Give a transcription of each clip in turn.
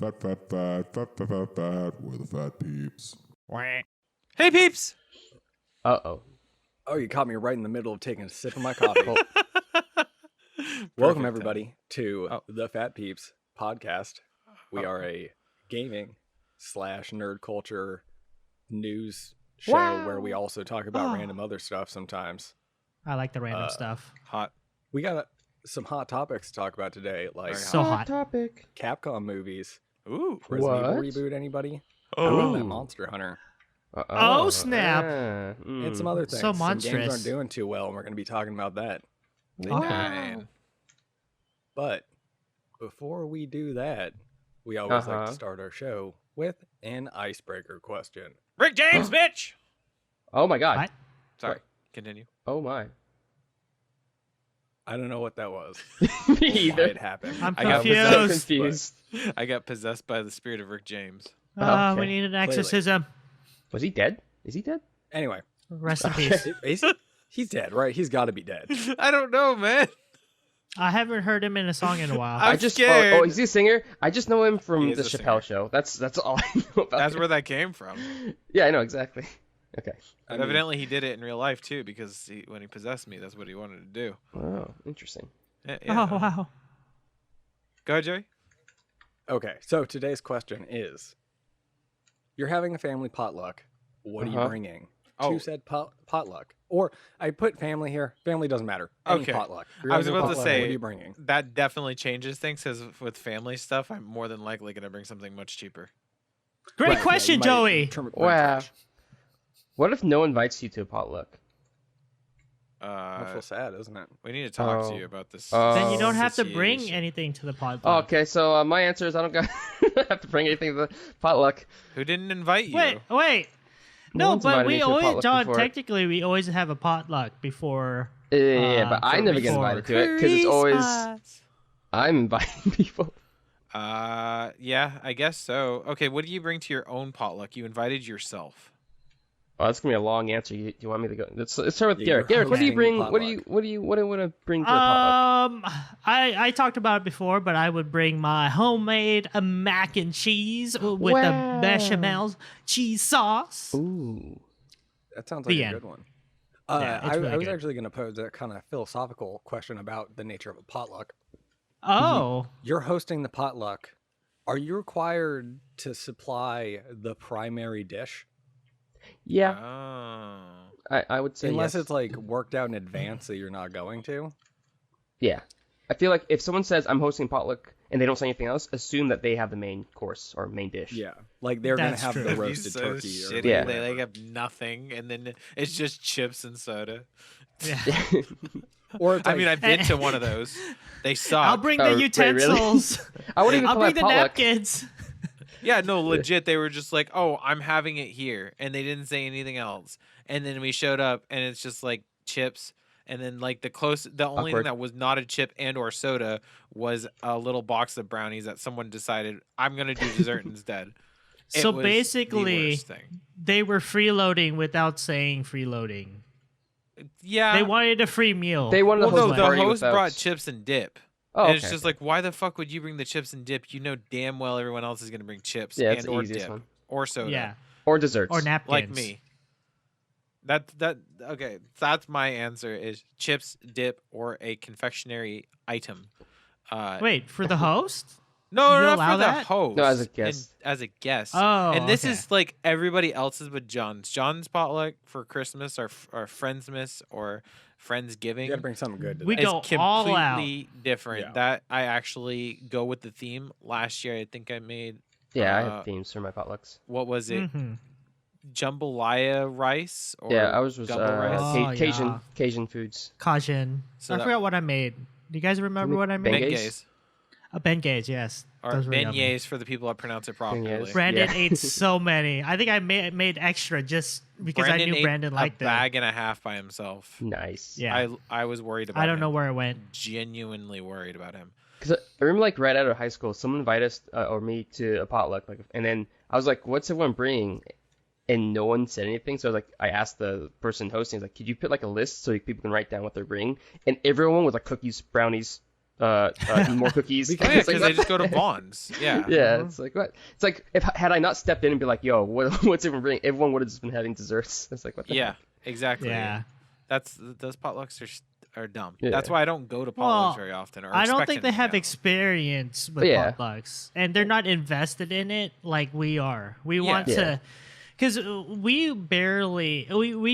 Fat. We're the Phat Peeps. Hey, peeps! Uh-oh. Oh, you caught me right in the middle of taking a sip of my coffee. Welcome, everybody, to the Phat Peeps podcast. We are a gaming / nerd culture news show where we also talk about random other stuff sometimes. I like the random stuff. Hot. We got some hot topics to talk about today, like So hot. topic. Capcom movies. Ooh. Resident Evil What? reboot, anybody? Oh. That Monster Hunter. Oh, snap. And some other things. So Some games monstrous. aren't doing too well, and we're going to be talking about that. Okay. But before we do that, we always like to start our show with an icebreaker question. Rick James, bitch! Oh my god. What? Sorry. Continue. Oh my. I don't know what that was. Me Why either. it happened. I'm I got So confused. confused. I got possessed by the spirit of Rick James. Okay. We need an exorcism. Was he dead? Is he dead? Anyway, Rest in peace. he's dead, right? He's got to be dead. I don't know, man. I haven't heard him in a song in a while. I'm scared. Oh, is he a singer? I just know him He from is the a Chappelle singer. show. That's all I know about That's him. where that came from. Yeah, I know exactly. Okay. I But mean, evidently he did it in real life, too, because when he possessed me, that's what he wanted to do. Oh, interesting. Yeah. Oh, wow. Go ahead, Joey. okay, so today's question is: you're having a family potluck. What are you bringing Oh. to said potluck? Or I put family here. Family doesn't matter. Any Okay. potluck. You're I was having a about to potluck, say- what are you bringing? That definitely changes things, because with family stuff, I'm more than likely going to bring something much cheaper. Great Right, yeah, question, you might Joey. term it Wow. trash. What if no one invites you to a potluck? I feel sad, isn't it? We need to talk to Oh. you about this. Then you don't have to bring situation. anything to the pod. Oh, okay, so my answer is I don't have to bring anything to the potluck. Who didn't invite you? Wait. No No, one's but invited me we to a always, potluck John, before. technically, we always have a potluck before. Yeah, but I never get before invited to it because it's always Christmas. I'm inviting people. Yeah, I guess so. Okay, what do you bring to your own potluck? You invited yourself. Oh, that's gonna be a long answer. You want me to go? Let's start with Yeah, Garrett. you're Garrett, what do you hosting bring? the What do you want to bring to the potluck? I talked about it before, but I would bring my homemade mac and cheese with the Wow. bechamel cheese sauce. Ooh. That sounds like The a end. good one. Yeah, it's I really was good. actually going to pose a kind of philosophical question about the nature of a potluck. Oh, You're hosting the potluck. Are you required to supply the primary dish? Yeah, Oh. I would say Unless yes. it's like worked out in advance that you're not going to. Yeah. I feel like if someone says I'm hosting potluck and they don't say anything else, assume that they have the main course or main dish. Yeah. Like they're going to That's have true. the That'd be roasted so turkey. shitty. Or Yeah. They whatever. have nothing, and then it's just chips and soda. yeah. Or it's I like, mean, I've been to one of those. They suck. I'll bring Oh, the wait, really? utensils. I wouldn't even I'll call bring that the potluck. napkins. Yeah, no, legit. They were just like, "Oh, I'm having it here," and they didn't say anything else. And then we showed up, and it's just like chips, and then like the only Awkward. thing that was not a chip and or soda was a little box of brownies that someone decided I'm gonna do dessert instead. It So was the basically, worst thing. they were freeloading without saying freeloading. Yeah, They wanted a free meal. They wanted to well, host no, a the party host without... brought chips and dip. Oh, And okay. it's just like, why the fuck would you bring the chips and dip? You know damn well everyone else is gonna bring chips Yeah, it's and the or easiest dip one. or soda. Yeah, Or desserts. or napkins. Like me. That okay. That's my answer is chips, dip, or a confectionery item. Wait, for the host? No, you not allow for the that? host. No, as a and- guest. as a guest. Oh, and this okay. is like everybody else's but John's. John's potluck for Christmas or Friendsmas or Friendsgiving. you got to bring something good to We that. go It's all out. completely different. Yeah. That I actually go with the theme. Last year, I think I made Yeah, I Uh, have themes for my potlucks. what was it? Mhm. Jambalaya rice or Yeah, ours was gumbo rice. Oh, Cajin yeah. Cajun foods. Cajun. So I that- forgot what I made. Do you guys remember what I Bengay? made? Benghays. Benghays, yes. Or Those were yummy. beignets for the people that pronounce it properly. Beignets. Brandon Yeah. ate so many. I think I made extra just because I knew ate Brandon liked a it. bag and a half by himself. Nice. Yeah. I was worried about I don't him. know where it went. Genuinely worried about him. Because I remember, like, right out of high school, someone invited us or me to a potluck, like, and then I was like, "What's everyone bringing?" And no one said anything. So I asked the person hosting, like, "Could you put like a list so people can write down what they're bringing?" And everyone was like cookies, brownies, more cookies. Oh, yeah, It's like, because they just go to Vaughn's. Yeah. Yeah, it's like what? It's like if had I not stepped in and be like, "Yo, what's everyone bringing?" Everyone would have just been having desserts. It's like what the Yeah, heck? exactly. Yeah. Those potlucks are dumb. Yeah. That's why I don't go to potlucks Well, very often. Or I don't expect think they anything have out of 'em. experience with Yeah. potlucks, and they're not invested in it like we are. We want Yeah. to, because we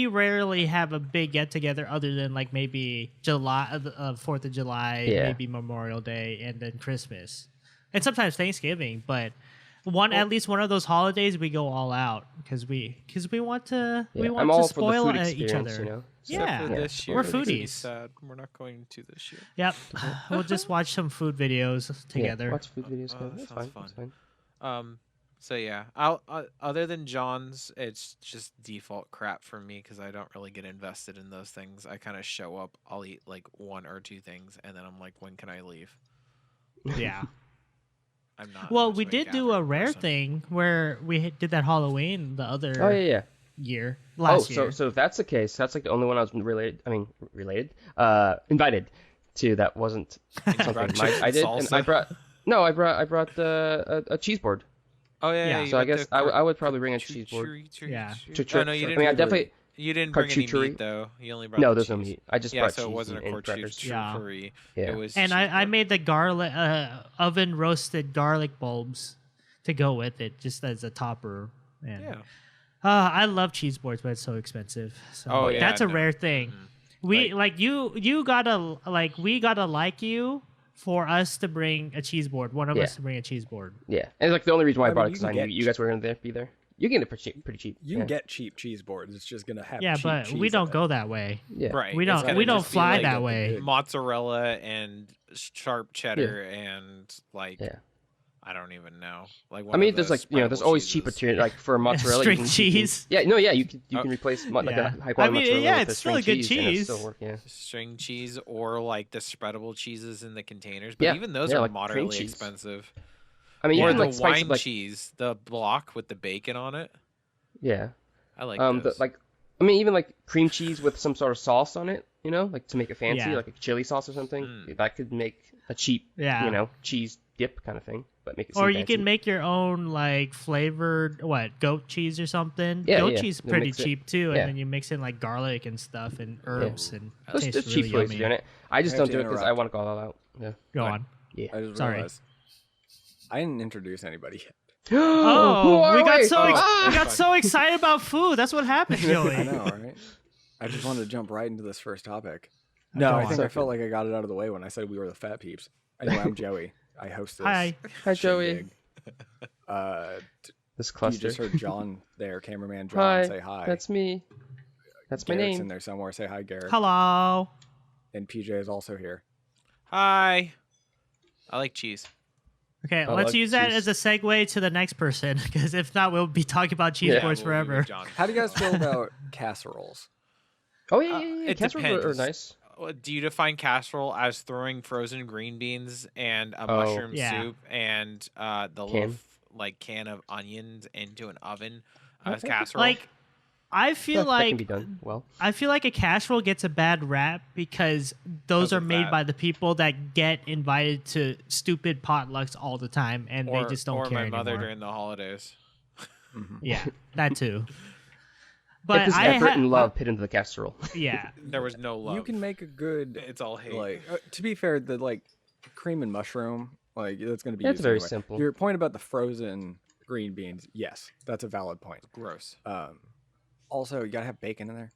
rarely have a big get together other than like maybe July, 4th of July, Yeah. maybe Memorial Day, and then Christmas, and sometimes Thanksgiving. But at least one of those holidays we go all out because we want to Yeah, we want I'm to all for the spoil food each experience, other. you know. Except Yeah. for this year, We're it makes me foodies. sad. We're not going to this year. Yep, we'll just watch some food videos together. Yeah, watch food videos. Oh, That's that fine. sounds That's fine. So yeah, other than John's, it's just default crap for me because I don't really get invested in those things. I kind of show up, I'll eat like 1 or 2 things, and then I'm like, when can I leave? Yeah. I'm not. Well, much we of did do a gathering rare person. thing where we did that Halloween the other Oh yeah. year, Oh, last year. so if that's the case, that's like the only one I was invited to that wasn't something. brought chips I and did, and I salsa? brought a cheese board. Oh yeah. Yeah. You So I got guess the I would probably bring a cheese board. Yeah. Oh, no, you I didn't. mean, I definitely You didn't bring any Charcuterie. meat though. You only brought no. the There's no cheese. meat. I just Yeah, brought so it cheese wasn't a and crackers. charcuterie. Yeah. It was. and cheese I board. made the garlic oven roasted garlic bulbs to go with it, just as a topper. And, Yeah. I love cheese boards, but it's so expensive. So Oh, yeah, that's a no. rare thing. Mm-hmm. We you gotta we gotta like you for us to bring a cheese board. One of Yeah. us to bring a cheese board. Yeah, and like the only reason why I I brought it mean, because you I can knew get you guys were gonna be there. You can get it pretty cheap. You can get cheap cheese boards. It's just gonna have Yeah, cheap but we cheese don't in go it. that way. Yeah. Right. We it's don't gotta we don't just be, fly like, that way. mozzarella and sharp cheddar and like Yeah. I don't even know. Like I one mean, of there's the like there's spreadable always cheaper cheeses. tier like for mozzarella. String cheese. Yeah, no, yeah, you can Oh. replace like Yeah. a high quality I mean, mozzarella yeah, with it's a still string a good cheese. And it'll cheese. still work, yeah. String cheese or like the spreadable cheeses in the containers, but Yeah, even those yeah, are like cream moderately cheese. expensive. I mean, Or you the can like spice wine it like cheese, the block with the bacon on it. yeah. I like The, those. like I mean, even like cream cheese with some sort of sauce on it, you know, like to make it fancy, Yeah. like a chili sauce or something. Mm. That could make a cheap, Yeah. cheese dip kind of thing, but make it. Or seem you fancy. can make your own like flavored goat cheese or something. Yeah, goat yeah. cheese is Then pretty mix it. cheap too, Yeah. and then you mix in like garlic and stuff and herbs and it There's tastes cheap really ways of yummy. doing it. I just I don't have do to it because I interrupt. want to go all out. Yeah. Go Right. on. Yeah. I just Sorry. realized I didn't introduce anybody yet. Oh, Who are we got we? so Oh, we got so excited about food. That's what happened, Joey. I know, right? I just wanted to jump right into this first topic. No, Go I on. think I felt like I got it out of the way when I said we were the Fat Peeps. Anyway, I'm Joey. I host this. Hi. Hi, Joey. shindig. This You cluster. just heard John there, cameraman John, Hi. say hi. That's me. That's my Garrett's in name. there somewhere. Say hi, Garrett. Hello. And PJ is also here. Hi. I like cheese. Okay, I let's like use that cheese. as a segue to the next person, because if not, we'll be talking about cheese Yeah, boards we'll be with forever. John. How do you guys feel about casseroles? Oh yeah. It Casseroles are depends. nice. Do you define casserole as throwing frozen green beans and a Oh. mushroom Yeah. soup and the Can. little can of onions into an oven as Okay. casserole? Like, I feel That can like be done well. I feel like a casserole gets a bad rap because those Because are of made that. by the people that get invited to stupid potlucks all the time, and or, they just don't or care my mother anymore. during the holidays. Yeah, that too. But But this I effort and love put into the casserole. yeah, There was no love. You can make a good, It's all hate. like, to be fair, the cream and mushroom, that's going to be Yeah, it's used very anyway. simple. Your point about the frozen green beans, yes, that's a valid point. Gross. Also, you got to have bacon in there.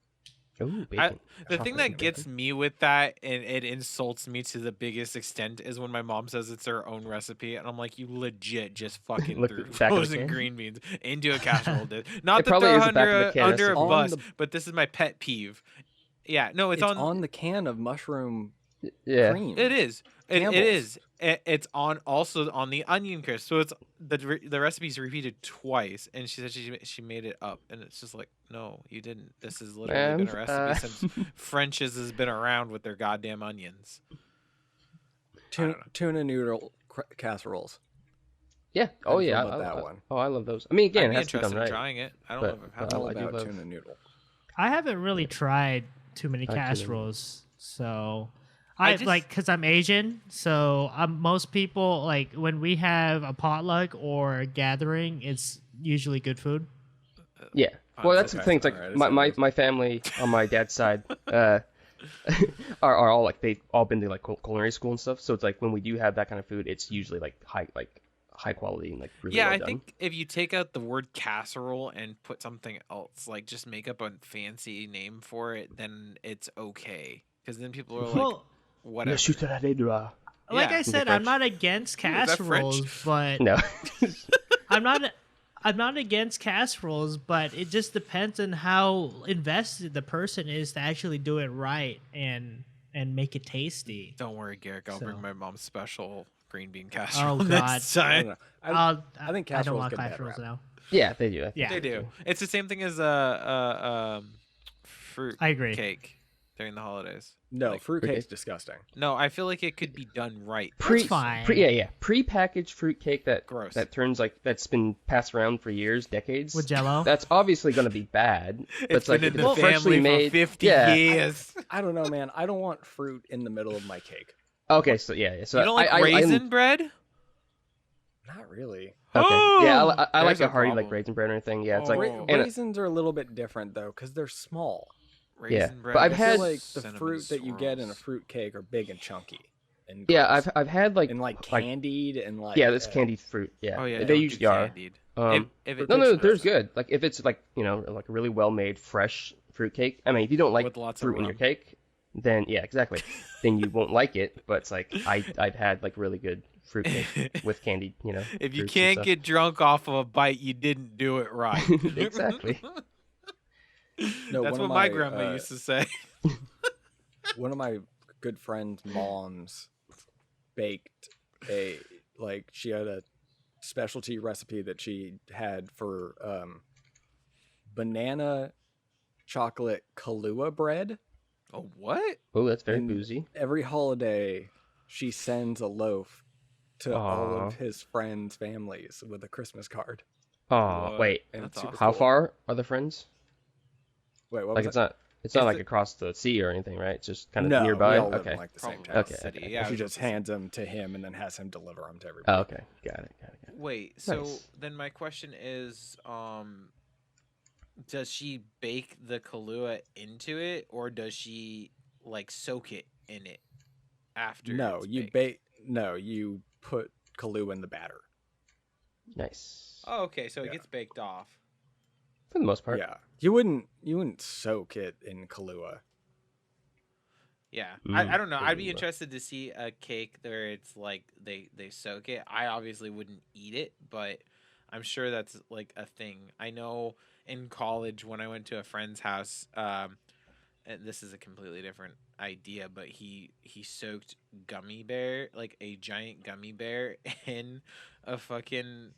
Ooh, I, bacon. the Chocolate thing and that gets me with that, and it insults me to the biggest extent, is when my mom says it's her own recipe, and I'm like, you legit just fucking Look threw at the back of the frozen can. green beans into a casserole dish. Not It to probably throw is the back of the under, can, under a it's on bus, the- but this is my pet peeve. Yeah, no, It's on the can of mushroom Yeah. cream. It is. It Campbell's. is. It's on also on the onion crisp. So it's the recipe's repeated twice, and she said she made it up, and it's just like, no, you didn't. This has literally been a recipe since French's has been around with their goddamn onions. Tuna noodle casseroles. Yeah. Oh I'd yeah. feel about that one. Oh, I love those. I mean, again, I'd it be has to be interested done in right. trying it. I don't But, know if I've had All I do about love- tuna noodle. I haven't really tried too many I like tuna casseroles, so I just- like because I'm Asian, so most people like when we have a potluck or a gathering, it's usually good food. Yeah. Well, that's the okay. thing. It's like Alright, my family on my dad's side are all like they've all been to like culinary school and stuff. So it's like when we do have that kind of food, it's usually like high quality and like really Yeah, well I done. think if you take out the word casserole and put something else, like just make up a fancy name for it, then it's okay. Because then people are like, Well, whatever. like Yeah. I said, I'm not against Ooh, is that French? casseroles, but No. I'm not against casseroles, but it just depends on how invested the person is to actually do it right and make it tasty. Don't worry, Garrick. I'll bring So- my mom's special green bean casserole Oh next God, I time. don't know. I think I don't casseroles want get a bad casseroles rap. now. Yeah, they do. I think Yeah. They do. It's the same thing as fruit I agree. cake during the holidays. No, Like, fruitcake's disgusting. No, I feel like it could be done right. fine. Pre-packaged fruitcake Gross. that turns like that's been passed around for years, decades. With Jell-O? That's obviously going to be bad. But It's like been in if the it's freshly family made, for 50 yeah. years. I don't know, man. I don't want fruit in the middle of my cake. Okay, so yeah. So You don't like I raisin bread? Not really. Okay. Yeah, I like There's a a hearty problem. like raisin bread or anything. Yeah, it's like Oh. and Raisins are a little bit different though, because they're small. Raisin Yeah, bread. but I've with I had- feel like the cinnamon fruit that you get in a swirls. fruit cake are big and chunky. And yeah, gross. I've had like and like candied and like yeah, that's candied fruit. Yeah, Oh yeah, they don't do usually are. candied. No, If it tastes there's gross. good. Like if it's like like a really well made fresh fruit cake. I mean, if you don't like With lots of fruit in your rum. cake, then yeah, exactly. Then you won't like it. But it's like I've had like really good fruit cake with candied. If you fruits and can't stuff. get drunk off of a bite, you didn't do it right. Exactly. No, That's one what of my my, grandma used to say. one of my good friend's moms baked she had a specialty recipe that she had for banana chocolate Kahlua bread. Oh, what? Oh, that's very And boozy. Every holiday she sends a loaf to all Aw. of his friends' families with a Christmas card. Oh, What? wait. And That's it's super awesome. How cool. far are the friends? Wait, what Like was it's not Is like it- across the sea or anything, right? It's just kind of No, nearby. we all live Okay. in like the same Probably town. Okay, city. okay. Yeah, She I was just about to say. hands them to him and then has him deliver them to everybody. Oh, okay. Got it. Wait, so Nice. then my question is, does she bake the Kahlua into it, or does she like soak it in it after? No, it's you baked? you put Kahlua in the batter. Nice. Oh, okay, so it Yeah. gets baked off. For the most part. Yeah, you wouldn't soak it in Kahlua. Yeah, Mm, I don't know. I'd be Kahlua. interested to see a cake where it's like they soak it. I obviously wouldn't eat it, but I'm sure that's like a thing. I know in college when I went to a friend's house, and this is a completely different idea, but he soaked gummy bear, like a giant gummy bear, in a fucking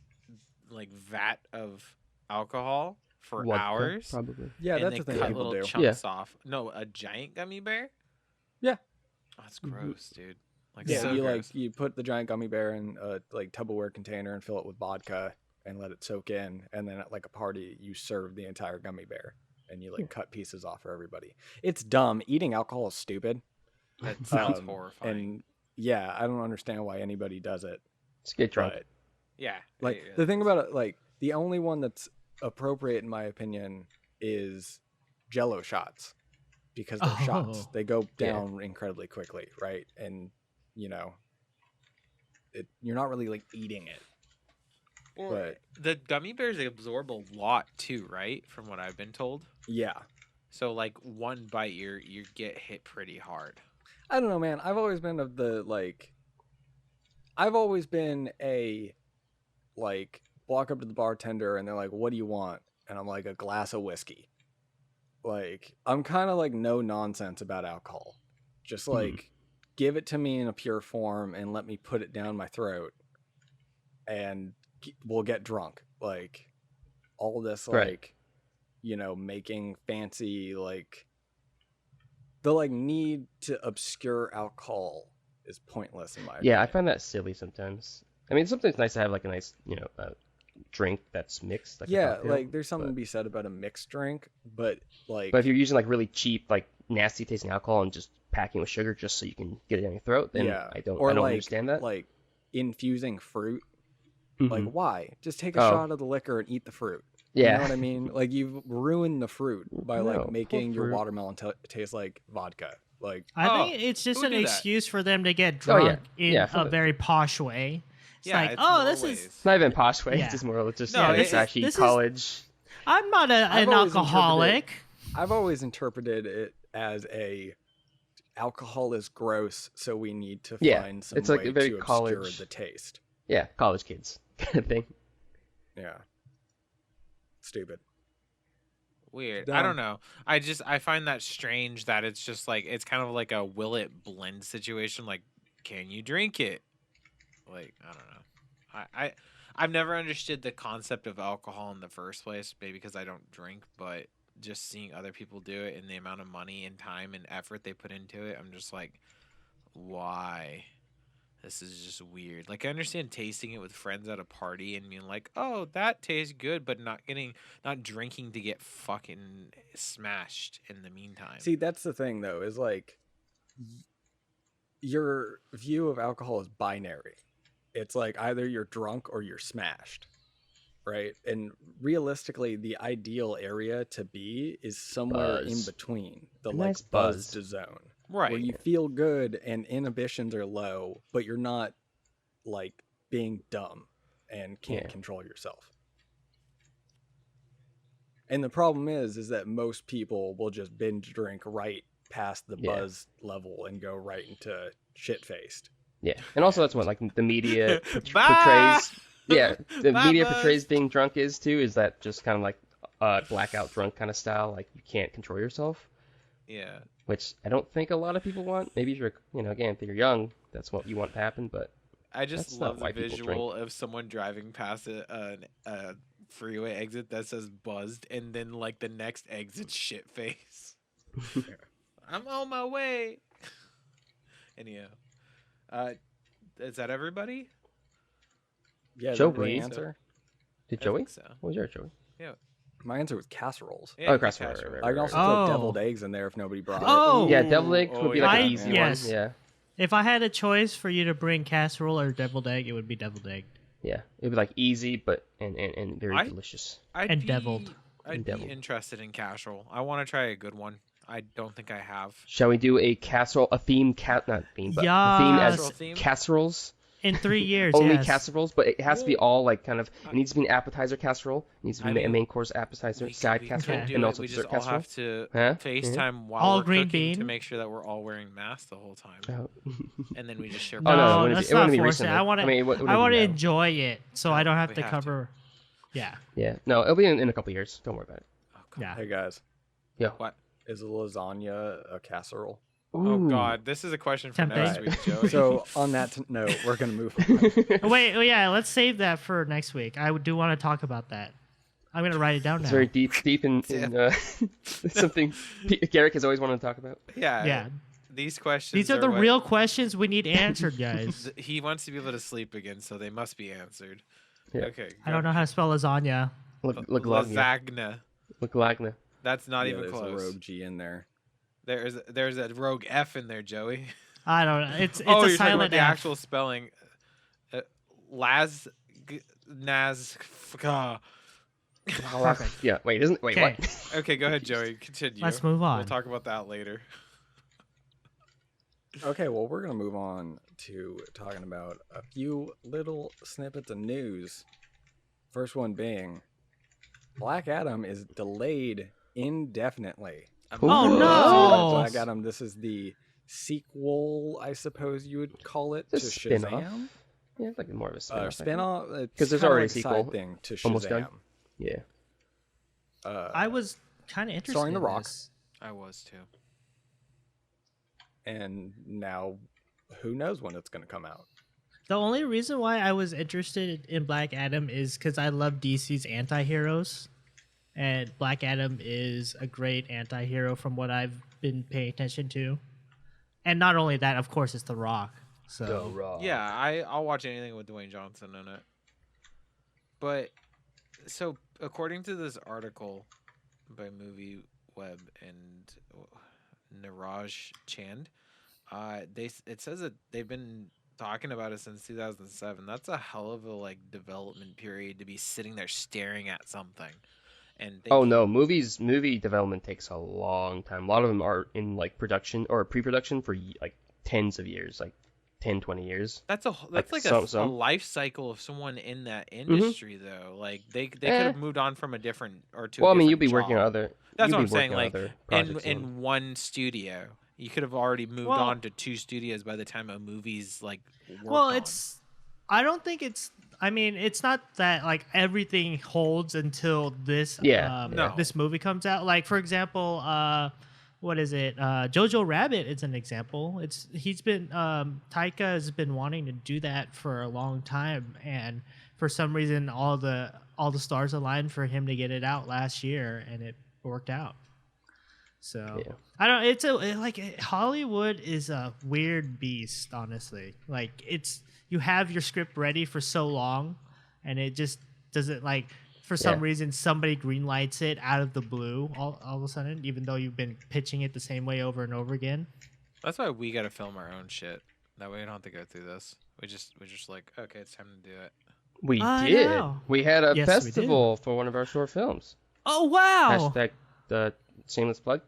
like vat of alcohol for Vodka, hours. probably. Yeah, and that's they the thing cut people little do. chunks off. No, a giant gummy bear. Yeah. Oh, that's gross, dude. Like Yeah, so you gross. you put the giant gummy bear in a like Tupperware container and fill it with vodka and let it soak in, and then at like a party you serve the entire gummy bear and you like cut pieces off for everybody. It's dumb. Eating alcohol is stupid. That sounds Um, horrifying. And yeah, I don't understand why anybody does it. Just get drunk. But Yeah. like yeah, the thing about it, like the only one that's appropriate in my opinion is Jello shots, because they're shots. Oh. They go Yeah. down incredibly quickly, right? And you're not really like eating it. Or but- the gummy bears absorb a lot too, right? From what I've been told. Yeah. So like one bite, you get hit pretty hard. I don't know, man. I've always been of the like. I've always been a like walk up to the bartender and they're like, "What do you want?" And I'm like, "A glass of whiskey." Like I'm kind of like no nonsense about alcohol. Just like give it to me in a pure form and let me put it down my throat, and we'll get drunk. Like all this like Right. making fancy like the like need to obscure alcohol is pointless in my Yeah, I opinion. find that silly sometimes. I mean, sometimes it's nice to have like a nice, drink that's mixed. Like a Yeah, cocktail, like there's something but- to be said about a mixed drink, but like But if you're using like really cheap, like nasty tasting alcohol and just packing with sugar just so you can get it down your throat, then I don't understand that. Like infusing fruit. Like, Mhm. why? Just take a Oh. shot of the liquor and eat the fruit. Yeah. You know what I mean? Like, you've ruined the fruit by No, like poor making your fruit. watermelon taste like vodka. Like, I think it's just who would an do that? excuse for them to get Oh, yeah. drunk in Yeah, a very posh way. It's Yeah, like, it's oh, more this ways. is. It's not even posh way. Yeah. It's just more of just No, like this is- trashy this is- college. I'm not I've an always alcoholic. I've always interpreted it as alcohol is gross, so we need to Yeah, find some it's like way a very to obscure college- the taste. Yeah, college kids kind of thing. Yeah. Stupid. Weird. Dumb. I don't know. I find that strange that it's just like it's kind of like a will it blend situation. Like, can you drink it? Like, I don't know. I've never understood the concept of alcohol in the first place, maybe because I don't drink, but just seeing other people do it and the amount of money and time and effort they put into it, I'm just like, why? This is just weird. Like, I understand tasting it with friends at a party and being like, oh, that tastes good, but not drinking to get fucking smashed in the meantime. See, that's the thing, though, is like your view of alcohol is binary. It's like either you're drunk or you're smashed, right? And realistically, the ideal area to be is somewhere in Buzz. between the A like nice buzzed buzz. zone, Right. where you feel good and inhibitions are low, but you're not like being dumb and can't Yeah. control yourself. And the problem is that most people will just binge drink right past the Yeah. buzz level and go right into shit faced. Yeah, and also that's what like the media Bye! portrays. Yeah, the Bye, media Buzz. portrays being drunk is too. Is that just kind of like blackout drunk kind of style? Like you can't control yourself, Yeah. which I don't think a lot of people want. Maybe if you're, again, if you're young, that's what you want to happen. But I just That's not love the why people visual of someone driving past a freeway exit that says buzzed, and then like the next exit shit face. I'm on my way. Anyhow, is that everybody? Yeah, Joey. that's the answer. did I Joey? think so. What was your Joey? My answer was casseroles. Yeah, Oh, the casserole, casserole. right, I can also Oh. throw deviled eggs in there if nobody brought Oh. Yeah, deviled egg would be like yeah. an easy Yes. one. Yeah, If I had a choice for you to bring casserole or deviled egg, it would be deviled egg. yeah, it'd be like easy, but and very I- delicious. I'd And be, deviled. I'd And be deviled. interested in casserole. I want to try a good one. I don't think I have. Shall we do a casserole, a theme not theme, but a theme Yes. as Casserole theme? casseroles? In 3 years, Only yes. casseroles, but it has to be all like kind of. It needs to be an appetizer casserole. It needs to be I a mean, main course appetizer, side we casserole, could Okay. do and it. also We just dessert all casserole. have to Huh? FaceTime while All we're green cooking to bean? make sure that we're all wearing masks the whole time, Oh. and then we just share. Oh, no, No, it wouldn't that's be- it wouldn't not be forced. recently. I want to. I mean, it wouldn't I be want to now. enjoy it, so I don't have we to have to. cover. Yeah, Yeah, no, it'll be in a couple years. Don't worry about it. Oh, God. yeah. Hey guys, What? is lasagna a casserole? Oh Ooh. God, this is a question for next Tempting. week, Joey. So on that note, we're gonna move on. Oh, wait, oh, yeah. Let's save that for next week. I do want to talk about that. I'm gonna write it down It's now. very deep in something Garrick has always wanted to talk about. yeah, Yeah, These questions. these are the what- real questions we need answered, guys. He wants to be able to sleep again, so they must be answered. Yeah. Okay. I don't know how to spell lasagna. Lasagna. Lasagna. That's not Yeah, even there's close. a rogue G in there. There's a rogue F in there, Joey. I don't know. It's oh, a you're talking about silent the F. actual spelling. Naz. Perfect. Yeah. Wait. Wait. Okay. What? Okay, go ahead, Joey. Continue. Let's move on. We'll talk about that later. Okay, well, we're gonna move on to talking about a few little snippets of news. First one being Black Adam is delayed indefinitely. Oh, Ooh. no. Black Adam. This is the sequel, I suppose you would call it, to It's a spin-off. Shazam. Yeah, it's like more of a spin-off. I think. Spin-off. 'Cause there's kinda already like a side sequel thing to almost done. Shazam. Yeah. I was kind of interested. Starring The in Rock. this. I was too. And now, who knows when it's gonna come out? The only reason why I was interested in Black Adam is because I love DC's anti-heroes, and Black Adam is a great anti-hero from what I've been paying attention to. And not only that, of course, it's The Rock. So Yeah, I'll watch anything with Dwayne Johnson in it. But so according to this article by Movie Web and Niraj Chand. It says that they've been talking about it since 2007. That's a hell of a like development period to be sitting there staring at something. And Oh no, movie development takes a long time. A lot of them are in like production or pre-production for like tens of years, like 10, 20 years. That's like a life cycle of someone in that industry though. Like they could have moved on from a different or to. Well, I mean, you'll be working on other. That's what I'm saying. Like in one studio, you could have already moved on to 2 studios by the time a movie's like. I don't think it's. I mean, it's not that like everything holds until this. This movie comes out. Like for example, what is it? Jojo Rabbit is an example. Taika has been wanting to do that for a long time, and for some reason, all the stars aligned for him to get it out last year, and it worked out. So I don't. Hollywood is a weird beast, honestly. Like you have your script ready for so long, and it just doesn't like. For some reason, somebody greenlights it out of the blue all of a sudden, even though you've been pitching it the same way over and over again. That's why we got to film our own shit. That way we don't have to go through this. We're just like, okay, it's time to do it. We did. We had a festival for one of our short films. Oh wow! Hashtag the shameless plug.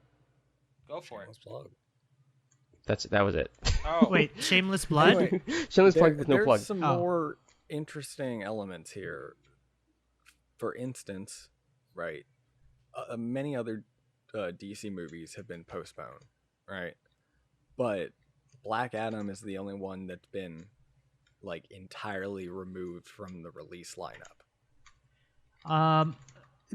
Go for it. That was it. Oh wait, shameless blood. Anyway, shameless plug with no plug. There's some more interesting elements here. For instance, right, many other DC movies have been postponed, right? But Black Adam is the only one that's been like entirely removed from the release lineup.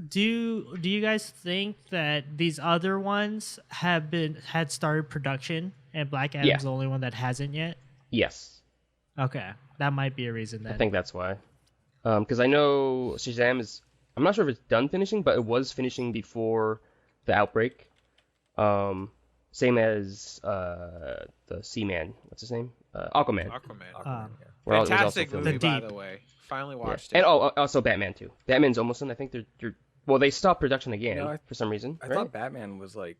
Do you guys think that these other ones had started production and Black Adam's the only one that hasn't yet? Yes. Okay, that might be a reason then. I think that's why. Because I know Shazam is. I'm not sure if it's done finishing, but it was finishing before the outbreak. Same as the Seaman. What's his name? Aquaman. Fantastic movie, by the way. Finally watched it. And also Batman too. Batman's almost done. I think they're. Well, they stopped production again for some reason. I thought Batman was like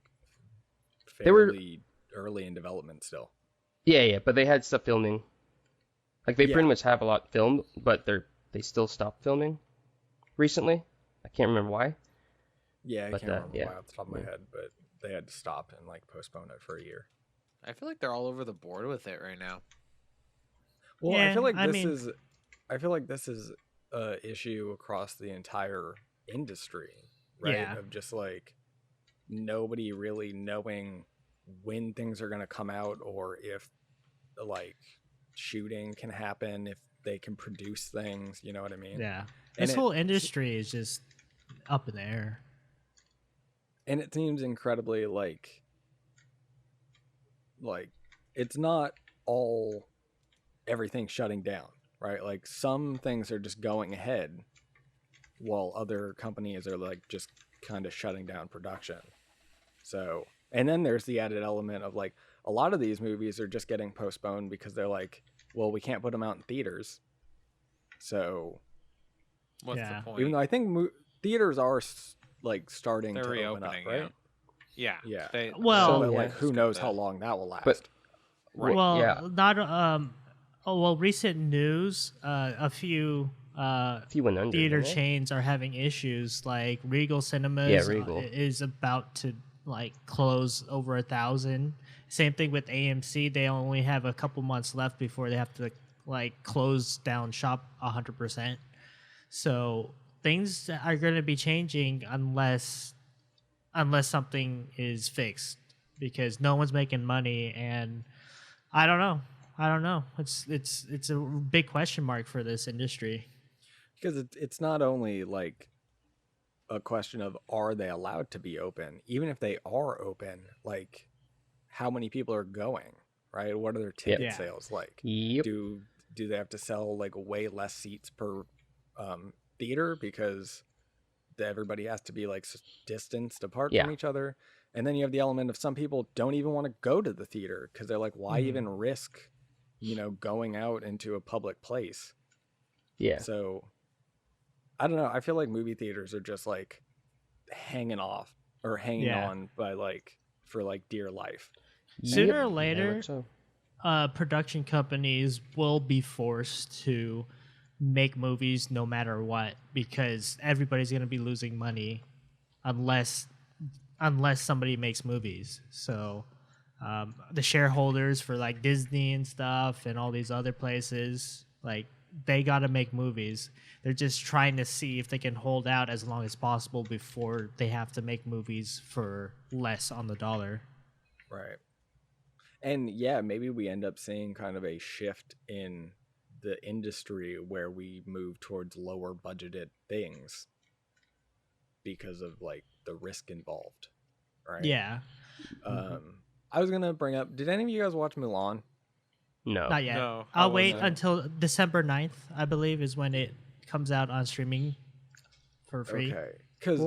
fairly they were early in development still. Yeah, but they had stuff filming. Like they pretty much have a lot filmed, but they still stopped filming recently. I can't remember why. Yeah, I can't remember why off the top of my head, but they had to stop and like postpone it for a year. I feel like they're all over the board with it right now. Well, I feel like this is a issue across the entire industry, right? Yeah. Of just like nobody really knowing when things are going to come out or if like shooting can happen, if they can produce things, you know what I mean? Yeah. This whole industry is just up in the air. And it seems incredibly like it's not all everything shutting down, right? Like some things are just going ahead while other companies are like just kind of shutting down production. So, and then there's the added element of like a lot of these movies are just getting postponed because they're like, well, we can't put them out in theaters. So what's the point? Even though I think theaters are like starting to open up, right? Yeah. Who knows how long that will last? But, recent news, a few theater chains are having issues. Like Regal Cinemas is about to like close over 1,000. Same thing with AMC. They only have a couple months left before they have to like close down shop 100%. So things are going to be changing unless something is fixed, because no one's making money, and I don't know. It's a big question mark for this industry. Because it's not only like a question of are they allowed to be open, even if they are open, like how many people are going, right? What are their ticket sales like? Yep. Do they have to sell like way less seats per theater because everybody has to be like distanced apart from each other? And then you have the element of some people don't even want to go to the theater because they're like, why even risk, going out into a public place? Yeah. So I don't know. I feel like movie theaters are just like hanging on by like for like dear life. Sooner or Yep, very later, much so. production companies will be forced to make movies no matter what, because everybody's going to be losing money unless somebody makes movies. So the shareholders for like Disney and stuff and all these other places, like, they got to make movies. They're just trying to see if they can hold out as long as possible before they have to make movies for less on the dollar. Right. And yeah, maybe we end up seeing kind of a shift in the industry where we move towards lower budgeted things because of like the risk involved. Right. Yeah. I was gonna bring up, did any of you guys watch Mulan? No. Not yet. No, I I'll wait wasn't. until December 9th, I believe, is when it comes out on streaming for free. Okay. Because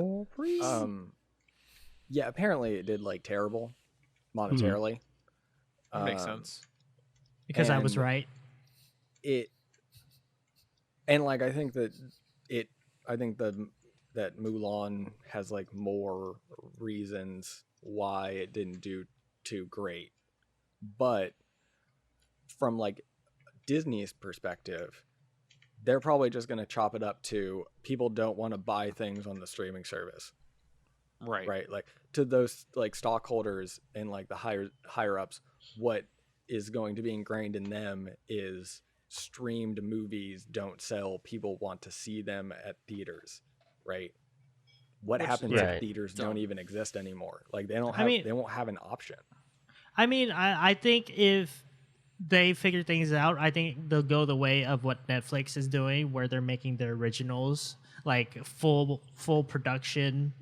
yeah, apparently it did like terrible monetarily. That makes sense. Because I was and right. Like I think that that Mulan has like more reasons why it didn't do too great. But from like Disney's perspective, they're probably just going to chop it up to people don't want to buy things on the streaming service. Right. Like to those like stockholders and like the higher ups, what is going to be ingrained in them is streamed movies don't sell. People want to see them at theaters. Right. What happens if theaters don't even exist anymore? Like they won't have an option. I mean, I think if they figure things out, I think they'll go the way of what Netflix is doing, where they're making their originals like full production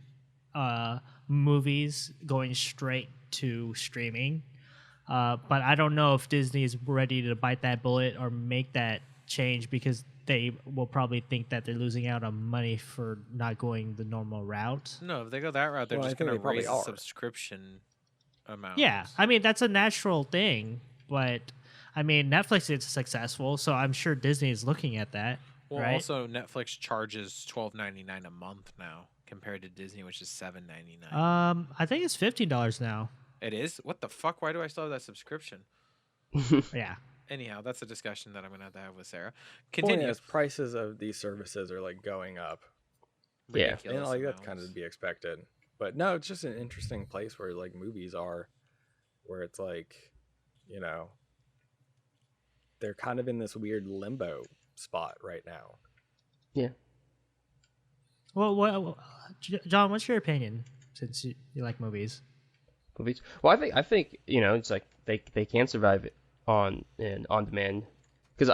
movies going straight to streaming. But I don't know if Disney is ready to bite that bullet or make that change, because they will probably think that they're losing out on money for not going the normal route. No, if they go that route, they're just going to raise the subscription amount. Yeah, I mean, that's a natural thing, but I mean, Netflix is successful, so I'm sure Disney is looking at that. Well, right? Also, Netflix charges $12.99 a month now compared to Disney, which is $7.99. I think it's $15 now. It is? What the fuck? Why do I still have that subscription? Yeah. Anyhow, that's a discussion that I'm going to have with Sarah. Continue. As prices of these services are like going up. Yeah. And like that's kind of to be expected. But no, it's just an interesting place where like movies are, where it's like, you know, they're kind of in this weird limbo spot right now. Yeah. Well, John, what's your opinion, since you like movies? Well, I think you know, it's like they can survive it on demand, because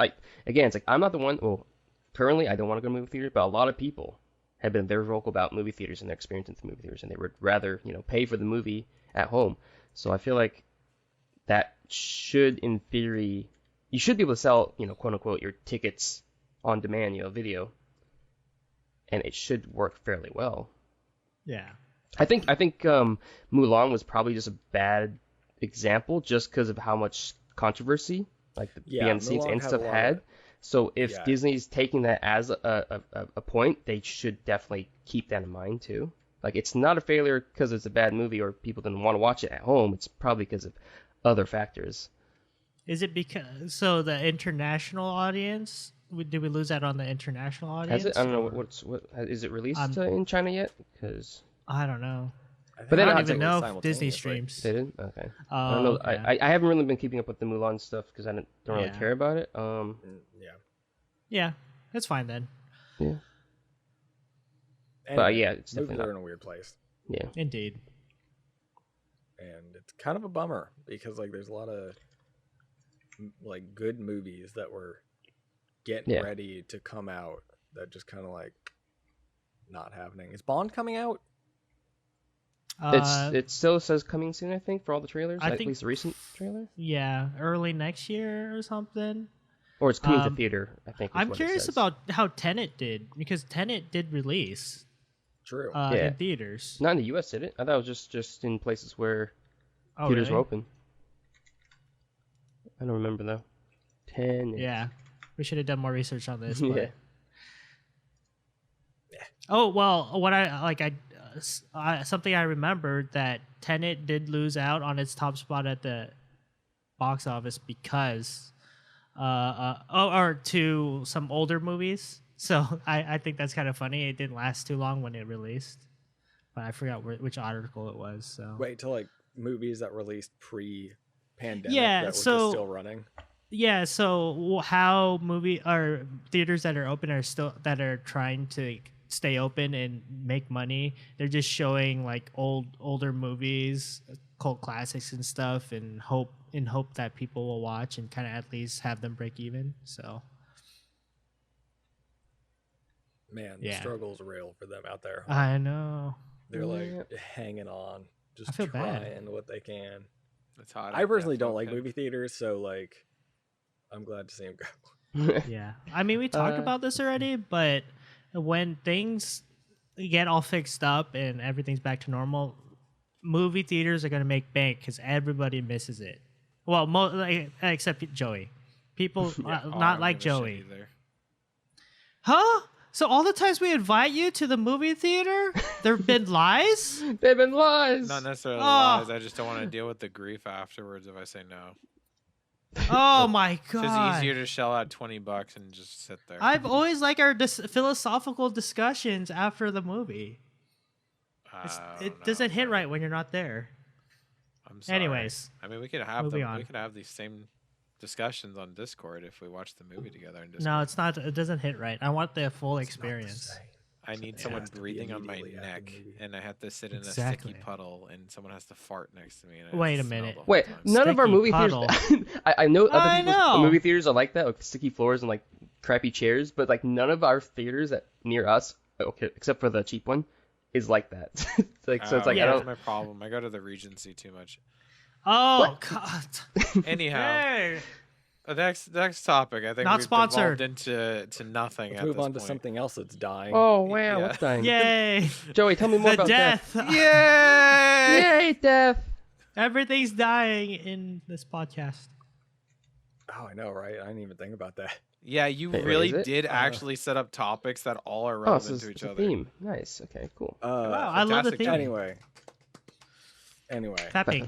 it's like I'm not the one. Well, currently I don't want to go to movie theater, but a lot of people have been very vocal about movie theaters and their experience in the movie theaters, and they would rather pay for the movie at home. So I feel like that should, in theory, you should be able to sell quote unquote your tickets on demand, video, and it should work fairly well. Yeah. I think Mulan was probably just a bad example, just because of how much controversy like the behind the scenes and stuff had. So if Disney's taking that as a point, they should definitely keep that in mind too. Like, it's not a failure because it's a bad movie or people didn't want to watch it at home. It's probably because of other factors. Is it because the international audience? Did we lose that on the international audience? Has it? I don't know. What is it released in China yet? Because I don't know. But then I don't even know if Disney streams. They didn't? Okay. I don't know. Okay. I haven't really been keeping up with the Mulan stuff because I don't really care about it. Yeah, that's fine then. Yeah. Anyway, but yeah, it's definitely they're in a weird place. Yeah. Indeed. And it's kind of a bummer because like there's a lot of like good movies that were getting ready to come out that just kind of like not happening. Is Bond coming out? It still says coming soon, I think, for all the trailers. At least the recent trailer. Yeah, early next year or something. Or it's coming to theater, I think. I'm curious about how Tenet did, because Tenet did release. True. In theaters. Not in the U.S., did it? I thought it was just in places where theaters were open. I don't remember though. Tenet. Yeah, we should have done more research on this. But... Yeah. Oh well, what I something I remembered that Tenet did lose out on its top spot at the box office because or to some older movies. So I think that's kind of funny. It didn't last too long when it released, but I forgot which article it was. So Wait till like movies that released pre-pandemic Yeah, that were just so- still running. yeah. So how movie or theaters that are open are still that are trying to stay open and make money. They're just showing like older movies, cult classics and stuff, and hope that people will watch and kind of at least have them break even. So Man, the Yeah. struggle's real for them out there. I know. They're like hanging on, just feel trying bad. what they can. It's hot. I out personally there, don't like Pimp. movie theaters, so like, I'm glad to see them go. Yeah. I mean, we talked about this already, but when things get all fixed up and everything's back to normal, movie theaters are going to make bank because everybody misses it. Well, except Joey. People Oh, I not don't like give a shit Joey. either. Huh? So all the times we invite you to the movie theater, there've been lies? They've been lies. Not necessarily Oh. lies. I just don't want to deal with the grief afterwards if I say no. Oh my It's god. just easier to shell out $20 and just sit there. I've always liked our philosophical discussions after the movie. I It don't doesn't know, hit but right when you're not there. I'm sorry. Anyways, I mean, we could have moving them. on. We could have these same discussions on Discord if we watch the movie together. In Discord. no, it's not. It doesn't hit right. I want the full experience. I need It someone has to be breathing on my immediately after the neck, movie. and I have to sit in a Exactly. sticky puddle, and someone has to fart next to me. And I Wait have a to smell minute. the whole Wait, time. none of our Sticky movie puddle. theaters. I know other I people's know. movie theaters are like that, with sticky floors and like crappy chairs, but like none of our theaters that near us, okay, except for the cheap one, is like that. It's like so, it's like yeah, I that's don't. my problem. I go to the Regency too much. Oh god. Anyhow, Hey. next topic. I think Not we've sponsored. devolved into nothing. Let's at move this on to point. something else that's dying. Oh wow, Yeah. what's dying? Yay. Joey, tell me more The about death. death. Yay! Yay, death! Everything's dying in this podcast. Oh, I know, right? I didn't even think about that. Yeah, you Wait, really is it? did actually set up topics that all are Oh, relevant so to it's each a other. theme. Nice. Okay, cool. Wow, I love the fantastic theme. job. Anyway, Tapping.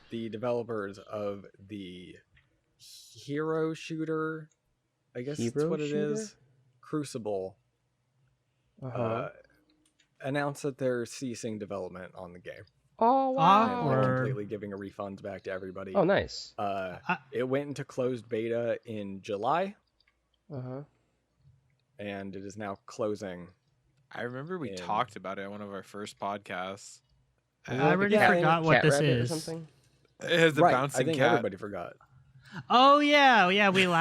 the developers of the hero shooter, I guess that's Hero what it is, shooter? Crucible, Uh-huh. announced that they're ceasing development on the game Oh and wow. they're Awkward. completely giving a refund back to everybody. Oh nice. It went into closed beta in July, Uh-huh. and it is now closing. I remember we in- talked about it on one of our first podcasts. I already Yeah, forgot what Cat this rabbit or is. something. It has the Right, bouncing I think cat. everybody forgot. Oh yeah, we or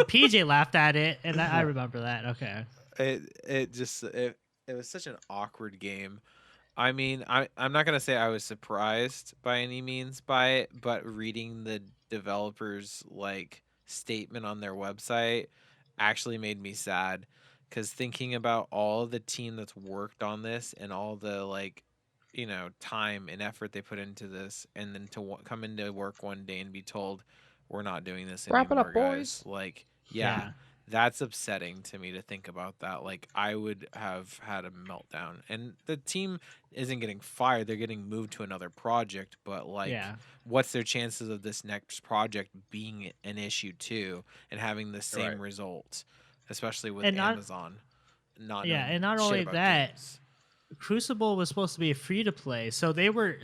PJ laughed at it, and I remember that. Okay. It was such an awkward game. I mean, I'm not gonna say I was surprised by any means by it, but reading the developers like statement on their website actually made me sad, because thinking about all the team that's worked on this and all the like, time and effort they put into this, and then to come into work one day and be told we're not doing this Wrap it anymore, up, guys. boys. Like, yeah. That's upsetting to me to think about that. Like, I would have had a meltdown. And the team isn't getting fired; they're getting moved to another project. But like, Yeah. what's their chances of this next project being an issue too, and having the same Right. result, especially with And not- Amazon? Not Yeah, knowing and not shit only about that, games. Crucible was supposed to be a free to play, so they were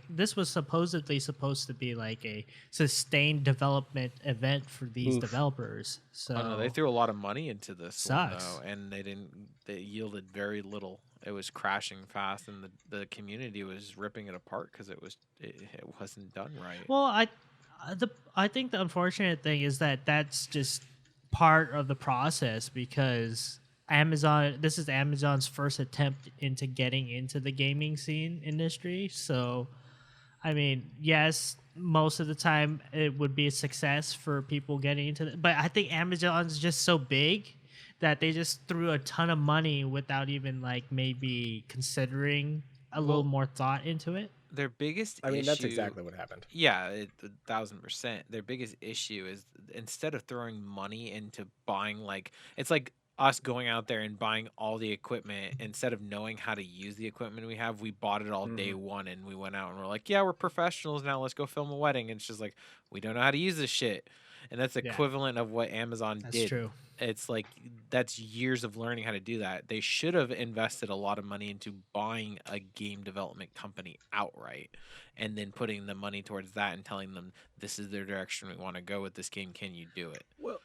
this was supposedly supposed to be like a sustained development event for these Oof. developers. So I don't know, they threw a lot of money into this one Sucks. though, and they yielded very little. It was crashing fast, and the community was ripping it apart because it wasn't done right. Well, I think the unfortunate thing is that that's just part of the process, because this is Amazon's first attempt into getting into the gaming scene industry. So, I mean, yes, most of the time it would be a success for people getting into it, but I think Amazon's just so big that they just threw a ton of money without even like maybe considering a little more thought into it. Their biggest I mean, issue, that's exactly what happened. Yeah, 1,000%. Their biggest issue is, instead of throwing money into buying, like, it's like us going out there and buying all the equipment instead of knowing how to use the equipment we have. We bought it all day one, and we went out and we're like, yeah, we're professionals now. Let's go film a wedding. And it's just like, we don't know how to use this shit. And that's equivalent of what Amazon did. That's true. It's like, that's years of learning how to do that. They should have invested a lot of money into buying a game development company outright and then putting the money towards that and telling them, this is the direction we want to go with this game. Can you do it? Well,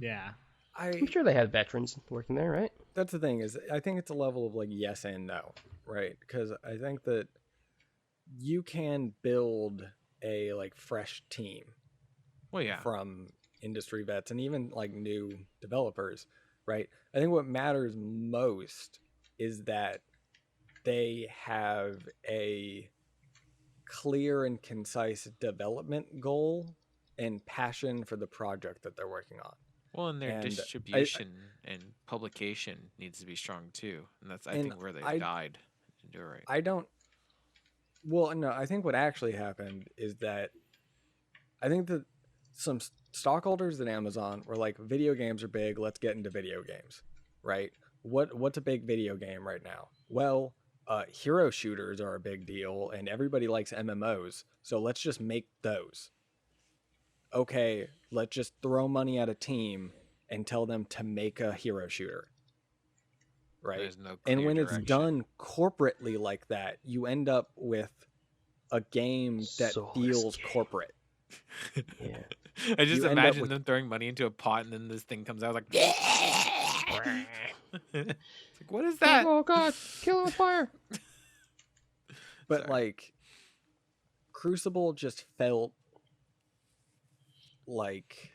Yeah. I'm sure they had veterans working there, right? That's the thing, is I think it's a level of like yes and no, right? Because I think that you can build a like fresh team from industry vets and even like new developers, right? I think what matters most is that they have a clear and concise development goal and passion for the project that they're working on. Well, and their distribution and publication needs to be strong too, and that's I think where they died. You're right. I think what actually happened is that I think that some stockholders at Amazon were like, video games are big, let's get into video games, right? What's a big video game right now? Well, hero shooters are a big deal, and everybody likes MMOs, so let's just make those. Okay, let's just throw money at a team and tell them to make a hero shooter. Right? No and when it's done corporately like that, you end up with a game that feels corporate. Yeah. I just imagine them throwing money into a pot and then this thing comes out like it's like, what is that? Oh god, kill it with fire. But like Crucible just felt like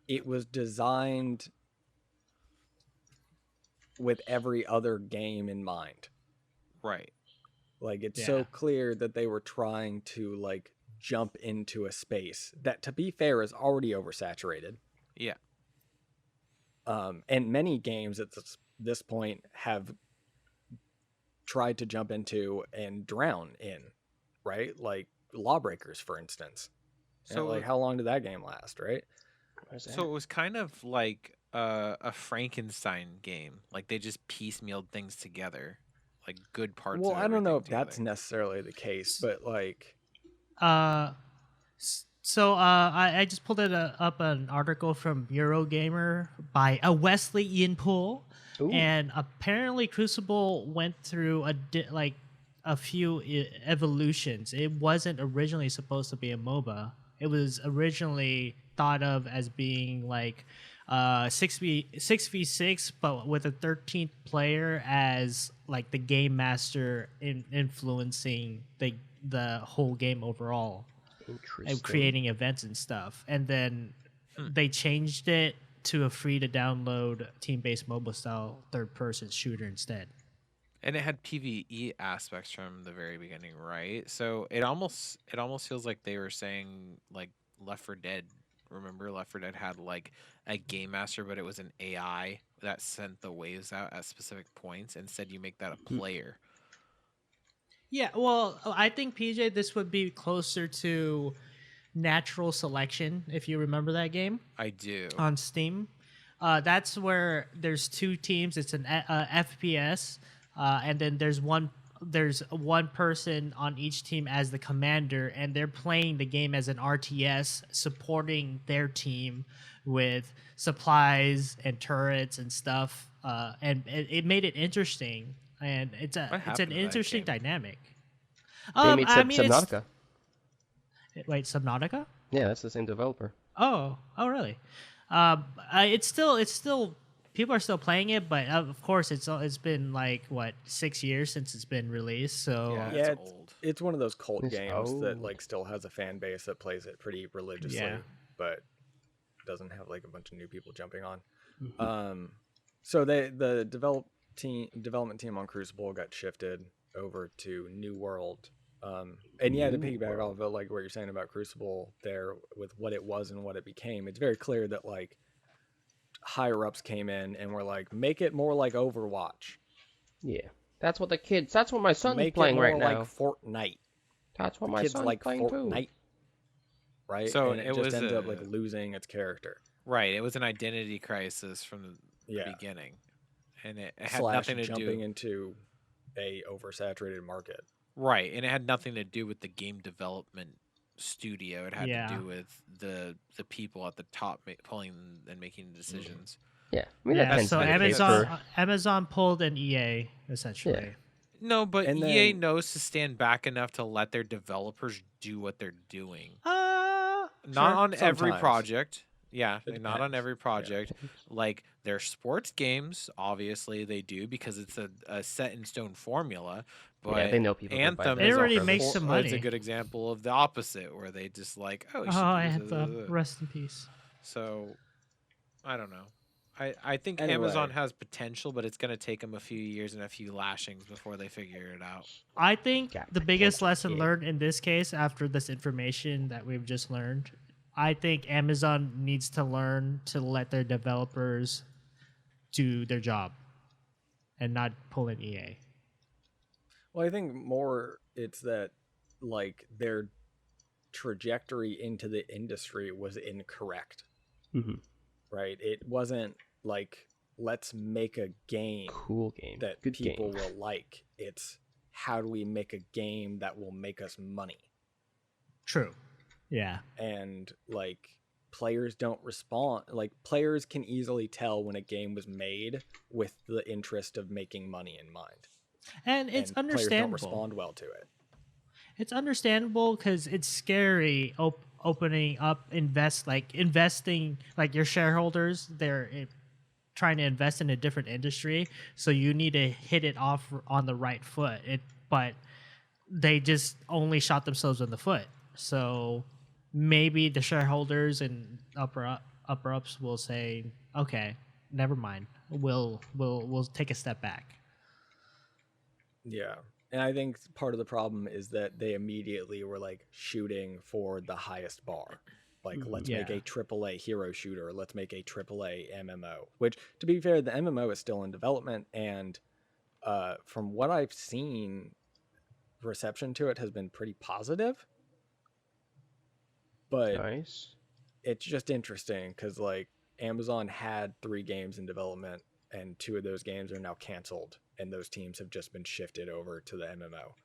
it was designed with every other game in mind. Right. Like it's so clear that they were trying to like jump into a space that, to be fair, is already oversaturated. Yeah. And many games at this point have tried to jump into and drown in, right? Like Lawbreakers, for instance. So like, how long did that game last, right? So it was kind of like a Frankenstein game. Like they just piecemealed things together, like good parts. Well, of I don't know if together. that's necessarily the case, but like, I just pulled up an article from Eurogamer by a Wesley Ian Poole, and apparently Crucible went through a few evolutions. It wasn't originally supposed to be a MOBA. It was originally thought of as being like 6v6, but with a 13th player as like the game master influencing the whole game overall, and creating events and stuff. And then they changed it to a free to download team-based MOBA style third-person shooter instead. And it had PvE aspects from the very beginning, right? So it almost feels like they were saying like Left 4 Dead. Remember, Left 4 Dead had like a game master, but it was an AI that sent the waves out at specific points and said you make that a player. Yeah, well, I think PJ, this would be closer to Natural Selection, if you remember that game. I do. On Steam. That's where there's two teams. It's an FPS, and then there's one person on each team as the commander, and they're playing the game as an RTS, supporting their team with supplies and turrets and stuff. And it made it interesting. And it's an interesting dynamic. They made Subnautica. Wait, Subnautica? Yeah, that's the same developer. Oh, really? It's still people are still playing it, but of course it's been like 6 years since it's been released. So yeah, it's one of those cult games that like still has a fan base that plays it pretty religiously, but doesn't have like a bunch of new people jumping on. Mm-hmm. So the development team on Crucible got shifted over to New World. And yeah, to piggyback off of like what you're saying about Crucible there with what it was and what it became, it's very clear that like higher ups came in and were like, make it more like Overwatch. Yeah, that's what my son's playing right now. Make it more like Fortnite. That's what my son's like playing Fortnite, too. right? So and it just ends up like losing its character. Right. It was an identity crisis from the Yeah. beginning, and it had Slash nothing to jumping do. into a oversaturated market. Right, and it had nothing to do with the game development studio. It had to Yeah. do with the people at the top pulling and making the decisions. Yeah, I mean that Yeah, tends so to be the case Amazon for. Amazon pulled an EA essentially. No, but And EA then- knows to stand back enough to let their developers do what they're doing. Uh Not sure. on every Sometimes. project. Yeah, It not on depends. every project. Like their sports games, obviously they do because it's a set in stone formula. But Yeah, they know people don't buy Anthem that It is already regardless. makes some It's a money. good example of the opposite, where they just like, oh, we Oh, should do I this, have rest in peace. So, I don't know. I think Anyway. Amazon has potential, but it's going to take them a few years and a few lashings before they figure it out. I think Got the biggest potential, lesson yeah. learned in this case, after this information that we've just learned, I think Amazon needs to learn to let their developers do their job and not pull an EA. Well, I think more it's that like their trajectory into the industry was incorrect, Mhm. right? It wasn't like let's make a game Cool game. that Good people game. will like. It's how do we make a game that will make us money? True. Yeah. And like players don't respond, like players can easily tell when a game was made with the interest of making money in mind. And it's and players don't understandable. respond well to it. It's understandable because it's scary opening up, investing, like your shareholders, they're trying to invest in a different industry. So you need to hit it off on the right foot. But they just only shot themselves in the foot. So maybe the shareholders and upper ups will say, okay, never mind. We'll take a step back. Yeah. And I think part of the problem is that they immediately were like shooting for the highest bar. Like, let's make Yeah. a AAA hero shooter. Let's make a AAA MMO. Which, to be fair, the MMO is still in development. And from what I've seen, reception to it has been pretty positive. But Nice. it's just interesting because, like, Amazon had 3 games in development, and 2 of those games are now canceled. And those teams have just been shifted over to the MMO.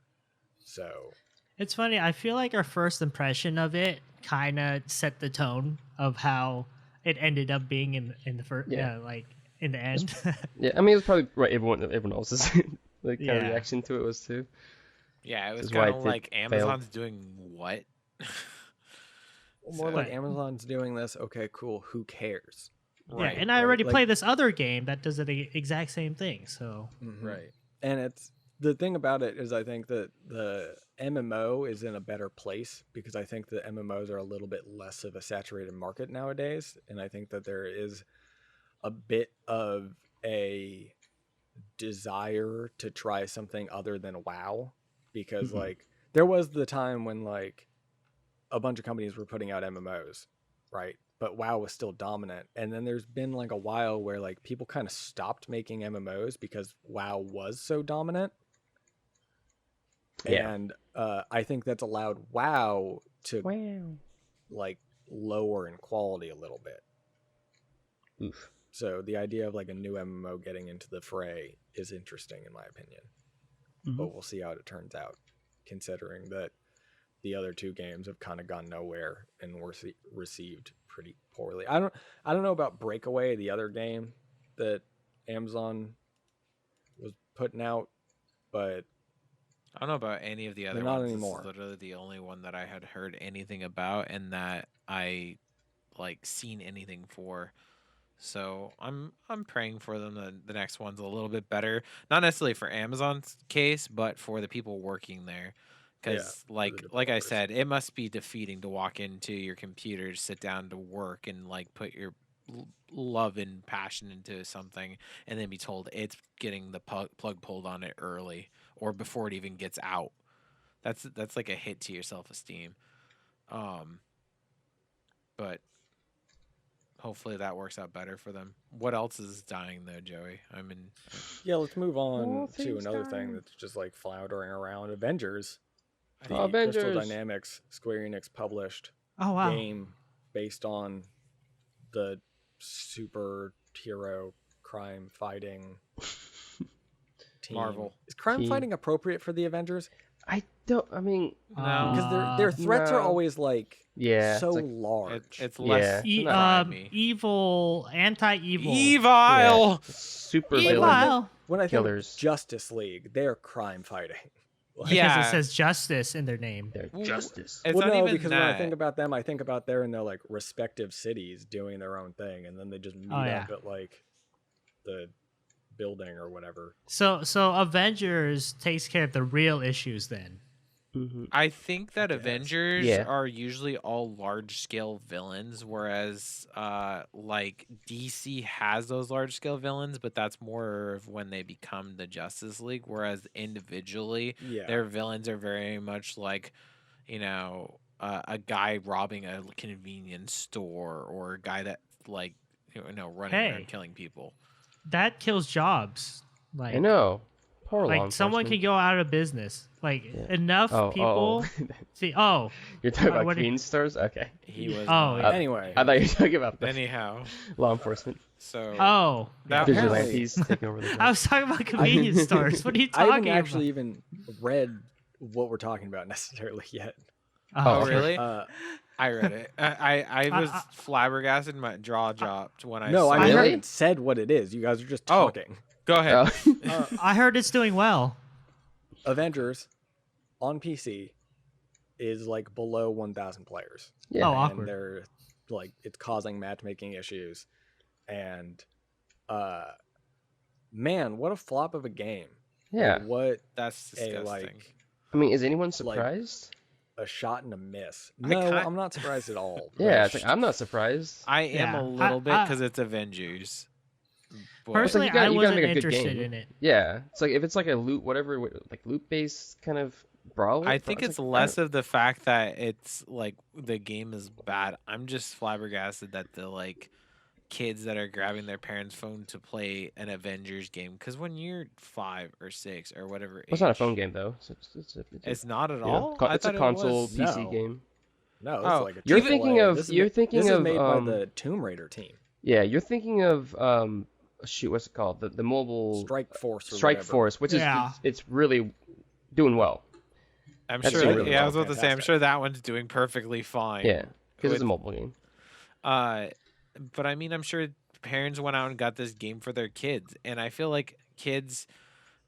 So It's funny. I feel like our first impression of it kind of set the tone of how it ended up being in the first, Yeah. like in the end. Yeah, I mean, it was probably right. Everyone else's like kind of Yeah. reaction to it was too. Yeah, it was This is why kind of it like failed. Amazon's doing what? more like But- Amazon's doing this. Okay, cool. Who cares? Right, yeah, and I already like- played this other game that does the exact same thing. So Right. And it's the thing about it is I think that the MMO is in a better place because I think the MMOs are a little bit less of a saturated market nowadays. And I think that there is a bit of a desire to try something other than WoW because like there was the time when like a bunch of companies were putting out MMOs, right? But WoW was still dominant. And then there's been like a while where like people kind of stopped making MMOs because WoW was so dominant. Yeah. And I think that's allowed WoW to Wow. like lower in quality a little bit. Oof. So the idea of like a new MMO getting into the fray is interesting in my opinion. But we'll see how it turns out, considering that the other 2 games have kind of gone nowhere and were received pretty poorly. I don't know about Breakaway, the other game that Amazon was putting out, but I don't know about any of the other not ones. anymore. This is literally the only one that I had heard anything about and that I like seen anything for. So I'm praying for them that the next one's a little bit better. Not necessarily for Amazon's case, but for the people working there. Because the like I developers. said, it must be defeating to walk into your computer, sit down to work, and like put your love and passion into something, and then be told it's getting the plug pulled on it early or before it even gets out. That's like a hit to your self-esteem. But hopefully that works out better for them. What else is dying though, Joey? yeah, let's move on All to things another die. thing that's just like floundering around. Avengers. The Avengers. Crystal Dynamics Square Enix published oh wow, game based on the superhero crime fighting team. Marvel. Is crime Team. fighting appropriate for the Avengers? I mean, No. Because their threats are no. always like yeah, so it's like, large. It's Yeah. less crimey. Evil, anti-evil. Evil. super Like, villain when I think killers. Justice League, they're crime fighting. Because Yeah. it says justice in their name. They're Well, justice. It's Well, not no, even because when I that. think about them, I think about they're in their like respective cities doing their own thing, and then they just meet up at like the building or whatever. So Avengers takes care of the real issues then. Mm-hmm. I think that Yes. Avengers Yeah. are usually all large scale villains, whereas like DC has those large scale villains, but that's more of when they become the Justice League. Whereas individually, Yeah. their villains are very much like, a guy robbing a convenience store or a guy that like running Hey. around killing people. That kills jobs. Like I know. Poor law Like someone enforcement. could go out of business. Like enough people. See, You're talking about what do you- convenience stores? Okay. He was. Oh, not. Anyway, I thought you were talking about the Anyhow, law enforcement. so Oh, that Apparently- Vigilantes taking over the I job. was talking about convenience stores. What are you I talking haven't about? actually even read what we're talking about necessarily yet. Oh, okay. really? Uh, I read it. I was flabbergasted. My jaw dropped when I no, saw I Really? it. haven't said what it is. You guys are just Oh. talking. Go ahead. Oh. I heard it's doing well. Avengers on PC is like below 1,000 players. yeah. Oh, And awkward. they're like it's causing matchmaking issues, and man, what a flop of a game. Yeah. Like, what That's a disgusting. like I mean, is anyone surprised? a shot and a miss. I No, can't- I'm not surprised at all. Yeah, it's like, I'm not surprised. I am Yeah. a little bit I- because it's Avengers. But Personally, you gotta- I you gotta wasn't make a good interested game. in it. Yeah, it's like if it's like a loot, whatever, like loot based kind of brawler. I think like, it's less of the fact that it's like the game is bad. I'm just flabbergasted that the like kids that are grabbing their parents' phone to play an Avengers game. Because when you're 5 or 6 or whatever, Well, it's not a age, phone game though. So It's not at you know, all. co- I it's a thought it console was. PC No. game. No, it's Oh, like a you're AAA. thinking of- This is you're ma- thinking this of, is made by the Tomb Raider team, Yeah, you're thinking of shoot, what's it called? The mobile Strike Force. Or Strike whatever. Force, which is Yeah. it's really doing well. I'm That's sure. really Yeah, I was about to say. I'm fantastic. sure that one's doing perfectly fine. Yeah, because it's a With- mobile game. But I mean, I'm sure parents went out and got this game for their kids, and I feel like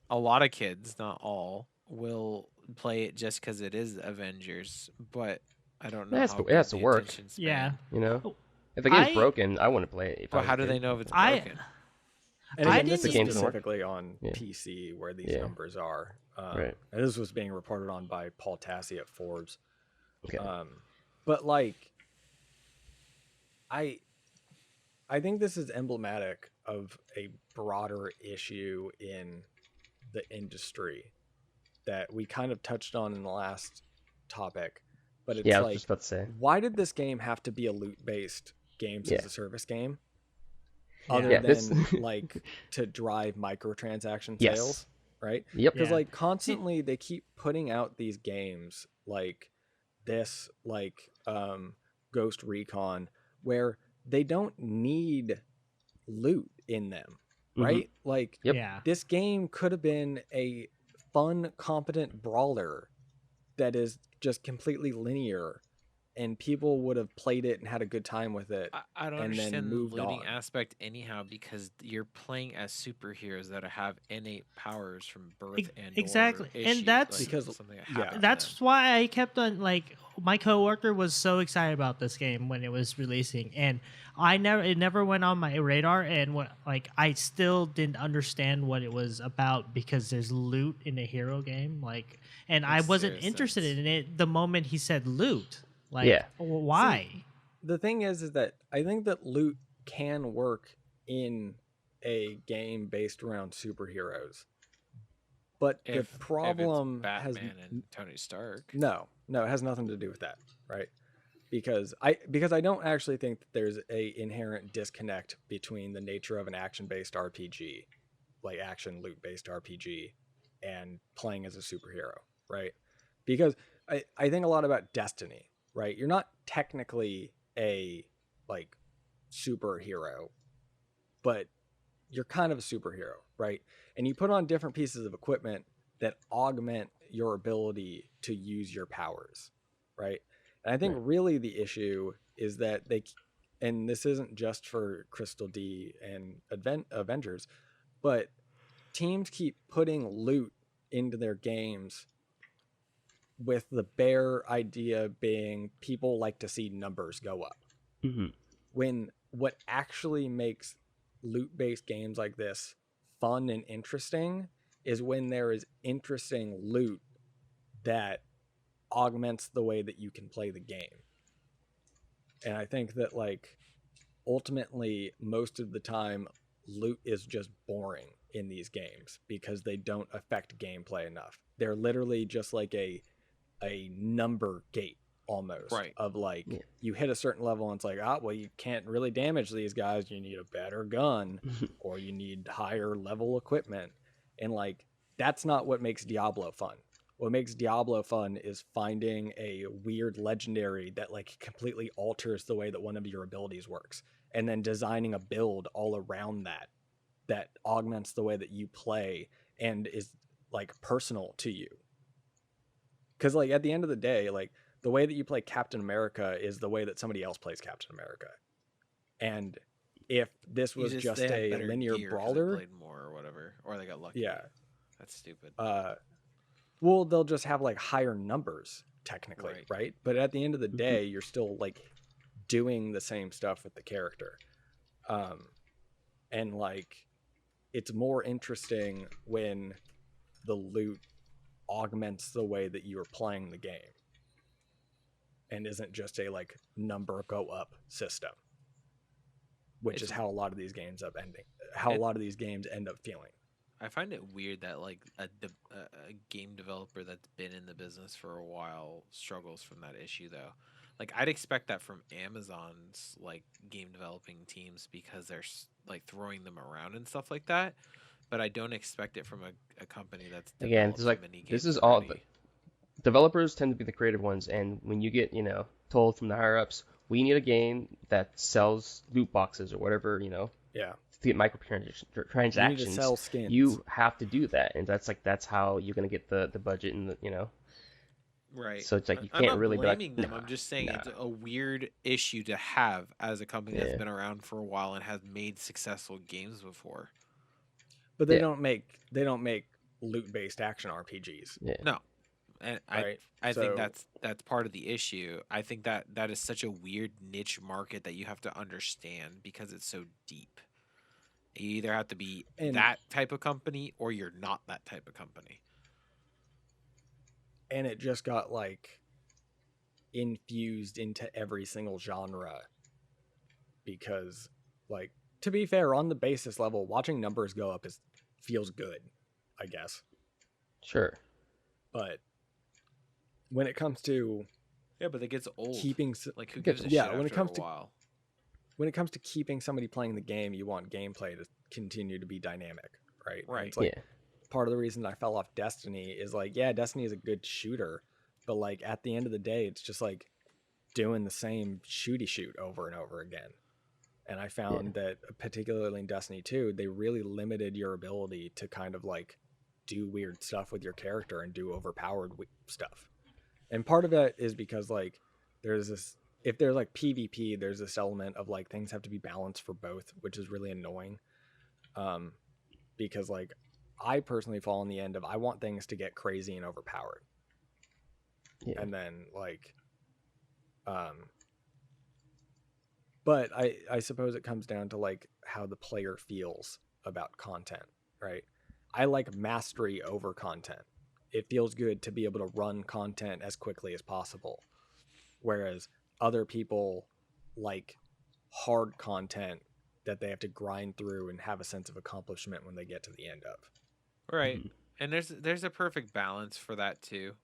a lot of kids, not all, will play it just because it is Avengers. But I don't know. It has how to- it good has to the work. attention span- Yeah. You know, Oh, if the game's I- broken, I wouldn't play it. if I Well, was how a do kid. they know if it's I- broken? And I again, this didn't- is The game doesn't work. specifically on Yeah. PC where these Yeah. numbers are. Right. And this was being reported on by Paul Tassi at Forbes. Okay. But like, I think this is emblematic of a broader issue in the industry that we kind of touched on in the last topic. But it's Yeah, I was like, just about to say. why did this game have to be a loot-based games Yeah. as a service game? Yeah. Other Yeah, than this- like to drive microtransaction Yes. sales, right? Yep. Because Yeah. like constantly they keep putting out these games like this, like Ghost Recon, where they don't need loot in them, Mhm. right? Like Yep. Yeah. this game could have been a fun, competent brawler that is just completely linear, and people would have played it and had a good time with it. I don't and then understand the moved looting on. aspect anyhow, because you're playing as superheroes that have innate powers from birth and exactly. or And issues, that's- like, Because- something that yeah. happened to That's them. why I kept on like my coworker was so excited about this game when it was releasing, and it never went on my radar, and I still didn't understand what it was about because there's loot in a hero game, and I Makes wasn't zero interested sense. in it the moment he said loot. Yeah. Why? The thing is that I think that loot can work in a game based around superheroes, but If the problem it's has Batman and Tony Stark. no, it has nothing to do with that, right? Because I don't actually think that there's a inherent disconnect between the nature of an action based RPG, like action loot based RPG, and playing as a superhero, right? Because I think a lot about Destiny, right? You're not technically a like superhero, but you're kind of a superhero, right? And you put on different pieces of equipment that augment your ability to use your powers, right? And I think really the issue is that and this isn't just for Crystal D and Avengers, but teams keep putting loot into their games with the bare idea being people like to see numbers go up. Mm-hmm. When what actually makes loot-based games like this fun and interesting is when there is interesting loot that augments the way that you can play the game. And I think that like ultimately most of the time loot is just boring in these games because they don't affect gameplay enough. They're literally just like a number gate almost, Right. of like you hit a certain level and it's like, well, you can't really damage these guys, you need a better gun or you need higher level equipment. And like that's not what makes Diablo fun. What makes Diablo fun is finding a weird legendary that like completely alters the way that one of your abilities works, and then designing a build all around that augments the way that you play and is like personal to you. Because like at the end of the day, like the way that you play Captain America is the way that somebody else plays Captain America. And if this was just a linear brawler, played more or whatever, or they got lucky. Yeah, that's stupid. Well, they'll just have like higher numbers technically, right? But at the end of the day, you're still like doing the same stuff with the character. And like it's more interesting when the loot augments the way that you are playing the game and isn't just a like number go up system, which is how a lot of these games end up feeling. I find it weird that like a game developer that's been in the business for a while struggles from that issue though. Like I'd expect that from Amazon's like game developing teams because they're like throwing them around and stuff like that. But I don't expect it from a company that's again. It's like this is all the developers tend to be the creative ones, and when you get told from the higher ups, we need a game that sells loot boxes or whatever Yeah. to get microtransactions. You need to sell skins. You have to do that, and that's how you're gonna get the budget and the. Right. So it's like you I'm can't not really blaming be like, them. I'm just saying it's a weird issue to have as a company that's been around for a while and has made successful games before. But they don't make loot-based action RPGs. Yeah. No. And right? I think that's part of the issue. I think that is such a weird niche market that you have to understand because it's so deep. You either have to be that type of company or you're not that type of company. And it just got like infused into every single genre because like to be fair, on the basis level, watching numbers go up feels good, I guess. Sure. But when it comes to but it gets old. Keeping like who gives a shit when it comes after a while? When it comes to keeping somebody playing the game, you want gameplay to continue to be dynamic, right? Right. It's like part of the reason I fell off Destiny is like, Destiny is a good shooter, but like at the end of the day, it's just like doing the same shooty shoot over and over again. And I found that particularly in Destiny 2, they really limited your ability to kind of like do weird stuff with your character and do overpowered stuff. And part of it is because like if there's like PvP, there's this element of like things have to be balanced for both, which is really annoying. Because like I personally fall on the end of I want things to get crazy and overpowered. Yeah. And then like but I suppose it comes down to like how the player feels about content, right? I like mastery over content. It feels good to be able to run content as quickly as possible. Whereas other people like hard content that they have to grind through and have a sense of accomplishment when they get to the end of. Right. Mm-hmm. And there's a perfect balance for that too.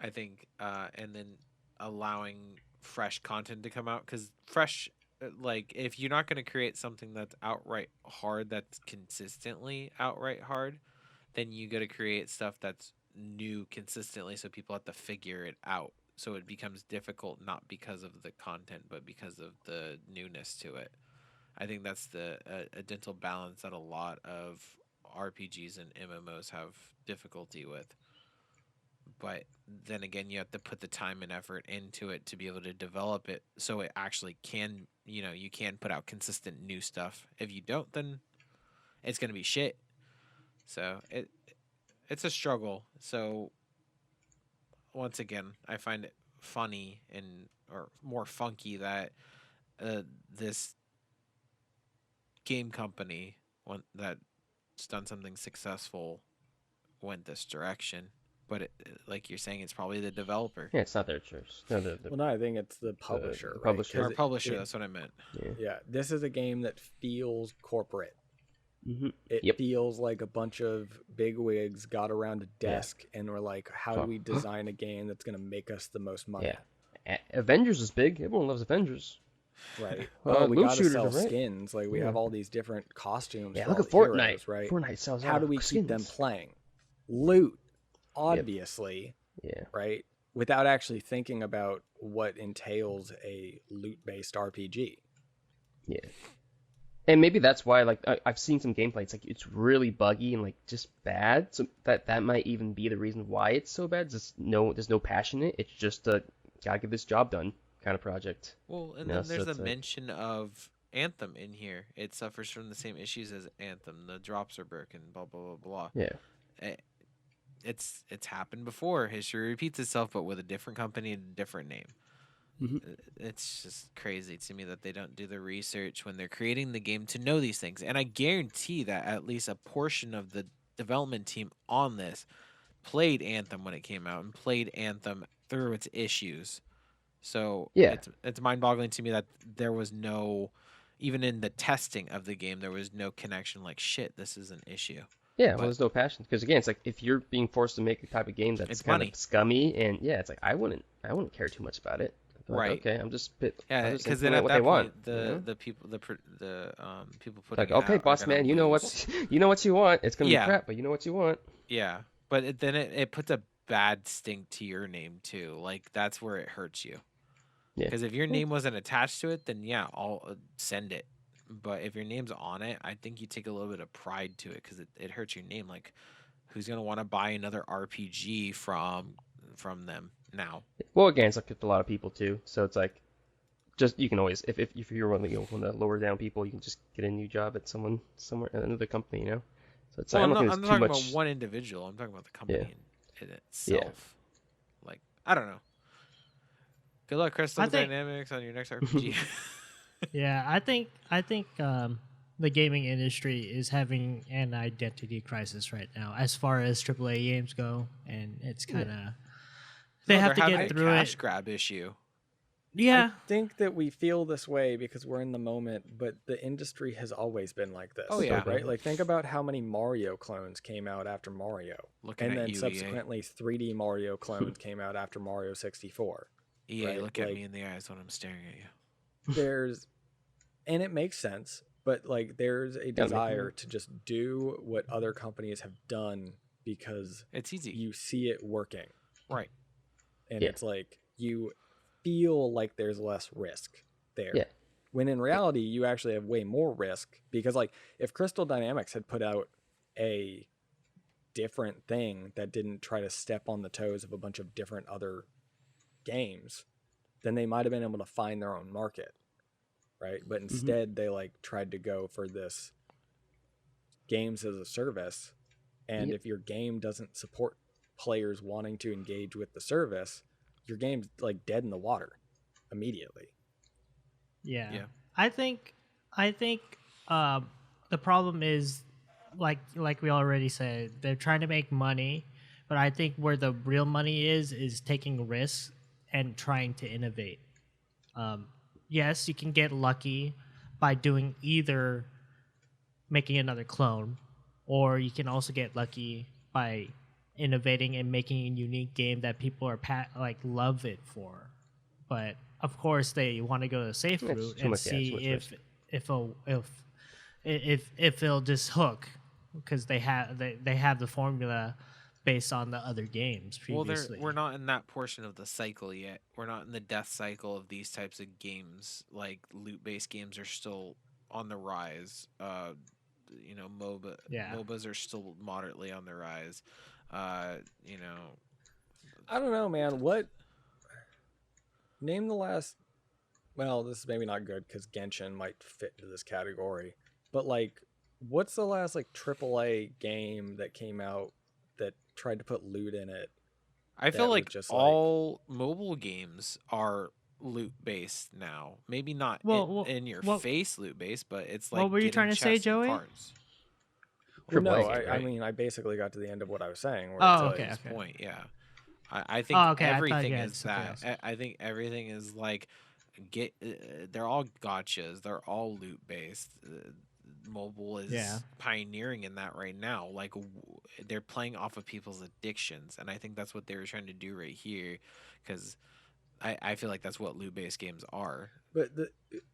I think and then allowing fresh content to come out, because fresh, like if you're not going to create something that's outright hard, that's consistently outright hard, then you got to create stuff that's new consistently, so people have to figure it out so it becomes difficult not because of the content but because of the newness to it. I think that's a dental balance that a lot of RPGs and MMOs have difficulty with. But then again, you have to put the time and effort into it to be able to develop it so it actually can, you can put out consistent new stuff. If you don't, then it's going to be shit. So it's a struggle. So once again, I find it funny or more funky that this game company that's done something successful went this direction. But like you're saying, it's probably the developer. Yeah, it's not their choice. No, Well, no, I think it's the publisher. The publisher. Or publisher, that's what I meant. Yeah, this is a game that feels corporate. Mm-hmm. It feels like a bunch of bigwigs got around a desk and were like, how do we design a game that's going to make us the most money? Yeah. Avengers is big. Everyone loves Avengers. Right. We got to shooters sell are right. skins. Like, we have all these different costumes. Yeah, for look all at the Fortnite. heroes, right? Fortnite sells How do we keep them playing? Loot, obviously. Yeah. Right? Without actually thinking about what entails a loot-based RPG. Yeah. And maybe that's why, like, I've seen some gameplay. It's like it's really buggy and like just bad. So that might even be the reason why it's so bad. There's no passion in it. It's just a gotta get this job done kind of project. Well, and then there's a mention of Anthem in here. It suffers from the same issues as Anthem. The drops are broken. Blah blah blah blah. Yeah. It's happened before. History repeats itself, but with a different company and a different name. Mm-hmm. It's just crazy to me that they don't do the research when they're creating the game to know these things. And I guarantee that at least a portion of the development team on this played Anthem when it came out and played Anthem through its issues. So it's mind-boggling to me that there was no, even in the testing of the game, there was no connection. Like, shit, this is an issue. Yeah, well, there's no passion because again, it's like if you're being forced to make a type of game that's kind of scummy and it's like I wouldn't care too much about it. Right. Like, okay, I'm just because then at what that they point, want. the people putting like, it okay, out boss man, you know what you want. It's gonna be crap, but you know what you want. Yeah, but then it puts a bad stink to your name too. Like that's where it hurts you. Yeah. Because if your name wasn't attached to it, then I'll send it. But if your name's on it, I think you take a little bit of pride to it because it hurts your name. Like, who's gonna want to buy another RPG from them now? Well, again, it's like a lot of people too. So it's like, just you can always if you're one of the lower down people, you can just get a new job at somewhere at another company, you know. So it's I'm not not talking about one individual. I'm talking about the company in itself. Yeah. Like, I don't know. Good luck, Crystal Dynamics, on your next RPG. Yeah, I think the gaming industry is having an identity crisis right now as far as AAA games go, and it's kind of they have to get through it. Cash grab issue. Yeah, I think that we feel this way because we're in the moment, but the industry has always been like this. Oh yeah, right. Like think about how many Mario clones came out after Mario, and then subsequently 3D Mario clones came out after Mario 64. EA, right? look at like, me in the eyes when I'm staring at you. And it makes sense, but like there's a desire to just do what other companies have done because it's easy. You see it working, right? And it's like you feel like there's less risk there. Yeah. When in reality, you actually have way more risk because like if Crystal Dynamics had put out a different thing that didn't try to step on the toes of a bunch of different other games, then they might have been able to find their own market, right? But instead they like tried to go for this games as a service, and if your game doesn't support players wanting to engage with the service, your game's like dead in the water immediately. Yeah. I think the problem is like we already said, they're trying to make money, but I think where the real money is taking risks and trying to innovate. Yes, you can get lucky by doing either making another clone, or you can also get lucky by innovating and making a unique game that people are love it for. But of course, they want to go the safe route and see if it'll just hook because they have the formula based on the other games previously. We're not in that portion of the cycle yet. We're not in the death cycle of these types of games. Like loot-based games are still on the rise. MOBAs are still moderately on the rise. I don't know, man. Name the last. Well, this is maybe not good because Genshin might fit into this category. But like, what's the last like AAA game that came out that tried to put loot in it? I feel like all mobile games are loot based now. Maybe not in your face loot based, but it's like. What were you trying to say, Joey? Well, no, I mean, I basically got to the end of what I was saying. Okay. Point, yeah. I think everything is that. I think everything is like they're all gotchas. They're all loot based. Mobile is pioneering in that right now. Like they're playing off of people's addictions, and I think that's what they were trying to do right here, because I feel like that's what loot based games are. But the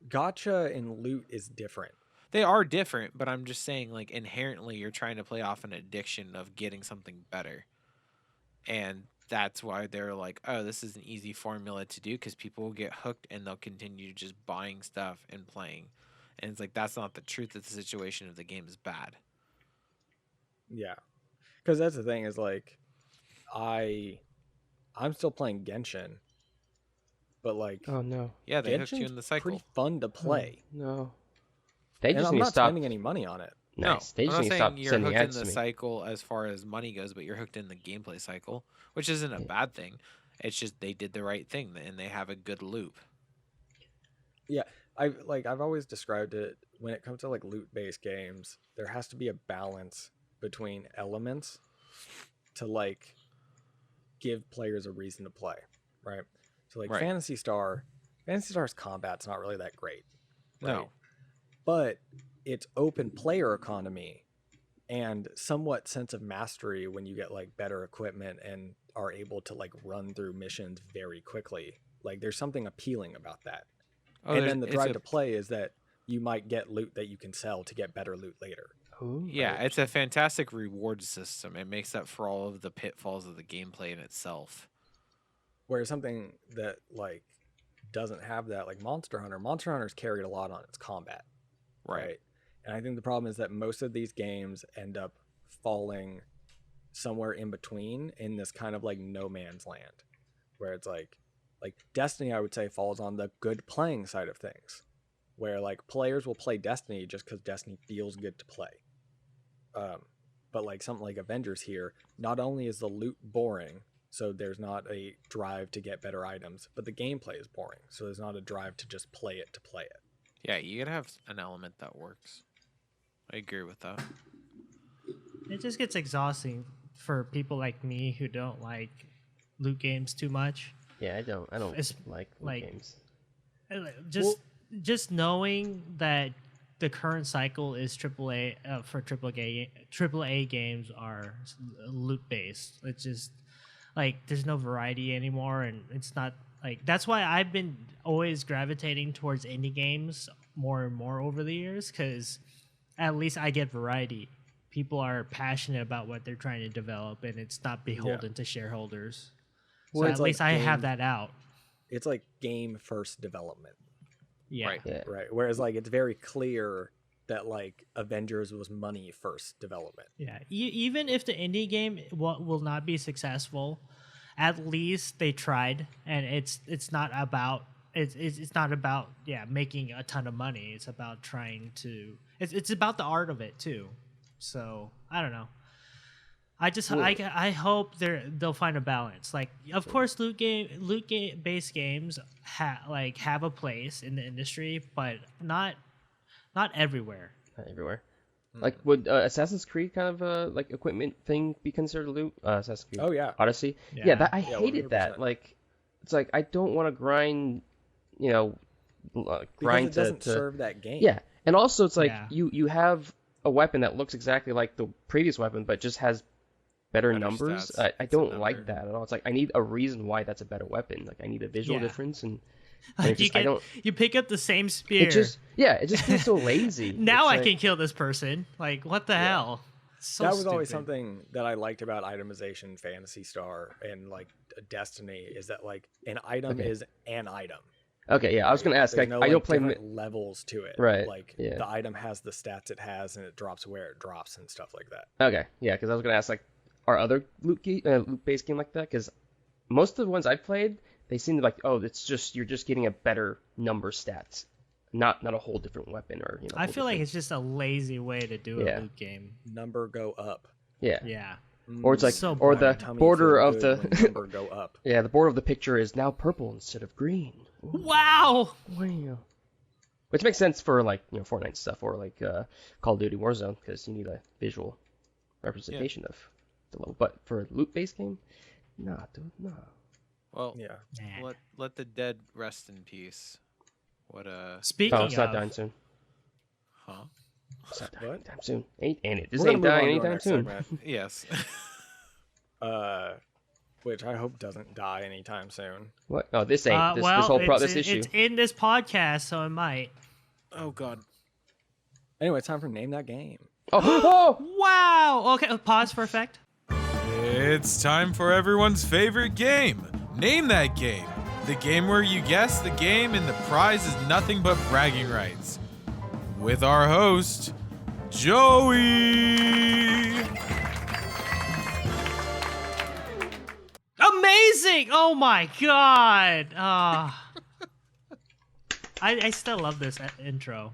gotcha and loot is different. They are different, but I'm just saying, like, inherently you're trying to play off an addiction of getting something better, and that's why they're like, oh, this is an easy formula to do, because people will get hooked and they'll continue just buying stuff and playing. And it's like, that's not the truth of the situation if the game is bad. Yeah. Because that's the thing is, like, I'm still playing Genshin, but, like... Oh, no. Yeah, they hooked you in the cycle. Pretty fun to play. No. And I'm not spending any money on it. Nice. They I'm just not need to stop saying you're sending hooked in ads the to me. cycle as far as money goes, but you're hooked in the gameplay cycle, which isn't a bad thing. It's just they did the right thing, and they have a good loop. Yeah, I've always described it, when it comes to like loot-based games, there has to be a balance between elements to like give players a reason to play, right? So like Phantasy Star's combat's not really that great. Right? No. But it's open player economy and somewhat sense of mastery when you get like better equipment and are able to like run through missions very quickly. Like there's something appealing about that. Oh, and then the drive to play is that you might get loot that you can sell to get better loot later. Ooh, Yeah, it's a fantastic reward system. It makes up for all of the pitfalls of the gameplay in itself. Whereas something that like doesn't have that, like Monster Hunter's carried a lot on its combat. Right. And I think the problem is that most of these games end up falling somewhere in between in this kind of like no man's land, where it's like Destiny, I would say, falls on the good playing side of things, where like players will play Destiny just because Destiny feels good to play. But like something like Avengers here, not only is the loot boring, so there's not a drive to get better items, but the gameplay is boring, so there's not a drive to just play it to play it. Yeah, you gotta have an element that works. I agree with that. It just gets exhausting for people like me who don't like loot games too much. Yeah, I don't like loot games. Just knowing that the current cycle is AAA for AAA games are loot based. It's just like there's no variety anymore, and it's not like that's why I've been always gravitating towards indie games more and more over the years, because at least I get variety. People are passionate about what they're trying to develop, and it's not beholden to shareholders. So at least I have that out. It's like game first development. Yeah. Right. Whereas like it's very clear that like Avengers was money first development. Yeah. Even if the indie game will not be successful, at least they tried, and it's not about making a ton of money. It's about trying to it's about the art of it too. So I don't know. I hope they'll find a balance. Like, of course, loot based games have a place in the industry, but not everywhere. Not everywhere. Like, would Assassin's Creed kind of like equipment thing be considered loot? Assassin's Creed. Oh yeah. Odyssey. Yeah, I hated 100%. That. Like, it's like I don't want to grind. Grind because it doesn't serve that game. Yeah, and also it's like you have a weapon that looks exactly like the previous weapon, but just has better numbers. I don't like that at all. It's like I need a reason why that's a better weapon. Like I need a visual difference, and you pick up the same spear. It just feels so lazy. Now I can kill this person. Like what the hell? So that was always stupid. something that I liked about itemization, Phantasy Star, and like Destiny is that like an item Okay. is an item. Okay, yeah, I was Right? gonna ask. There's Like, no I don't play. different levels to it. Right, Like yeah. the item has the stats it has, and it drops where it drops and stuff like that. Okay, yeah, because I was gonna ask like, are other loot-based game like that? Because most of the ones I've played, they seem to like, oh, it's just you're just getting a better number stats, not a whole different weapon or I whole feel like different- it's just a lazy way to do a Yeah. loot game. Number go up. yeah. Yeah. Or it's like, So or the boring. Tummy border feel of good the when number go up. yeah, the border of the picture is now purple instead of green. Ooh, Wow. wow. Which makes sense for like Fortnite stuff or like Call of Duty Warzone because you need a visual representation of the level. But for a loot-based game, nah, dude, nah. Well, Yeah. Nah. let the dead rest in peace. What Speaking Oh, it's not of, dying soon. huh? It's not dying What? anytime soon. This We're gonna ain't move on dying to our anytime next soon. segment, Yes. which I hope doesn't die anytime soon. What? Oh, this ain't. This well, whole it's issue. it's in this podcast, so it might. Oh God. Anyway, it's time for Name That Game. Oh, Wow. Okay, pause for effect. It's time for everyone's favorite game. Name that game. The game where you guess the game and the prize is nothing but bragging rights. With our host, Joey. Amazing! Oh my god! I still love this intro.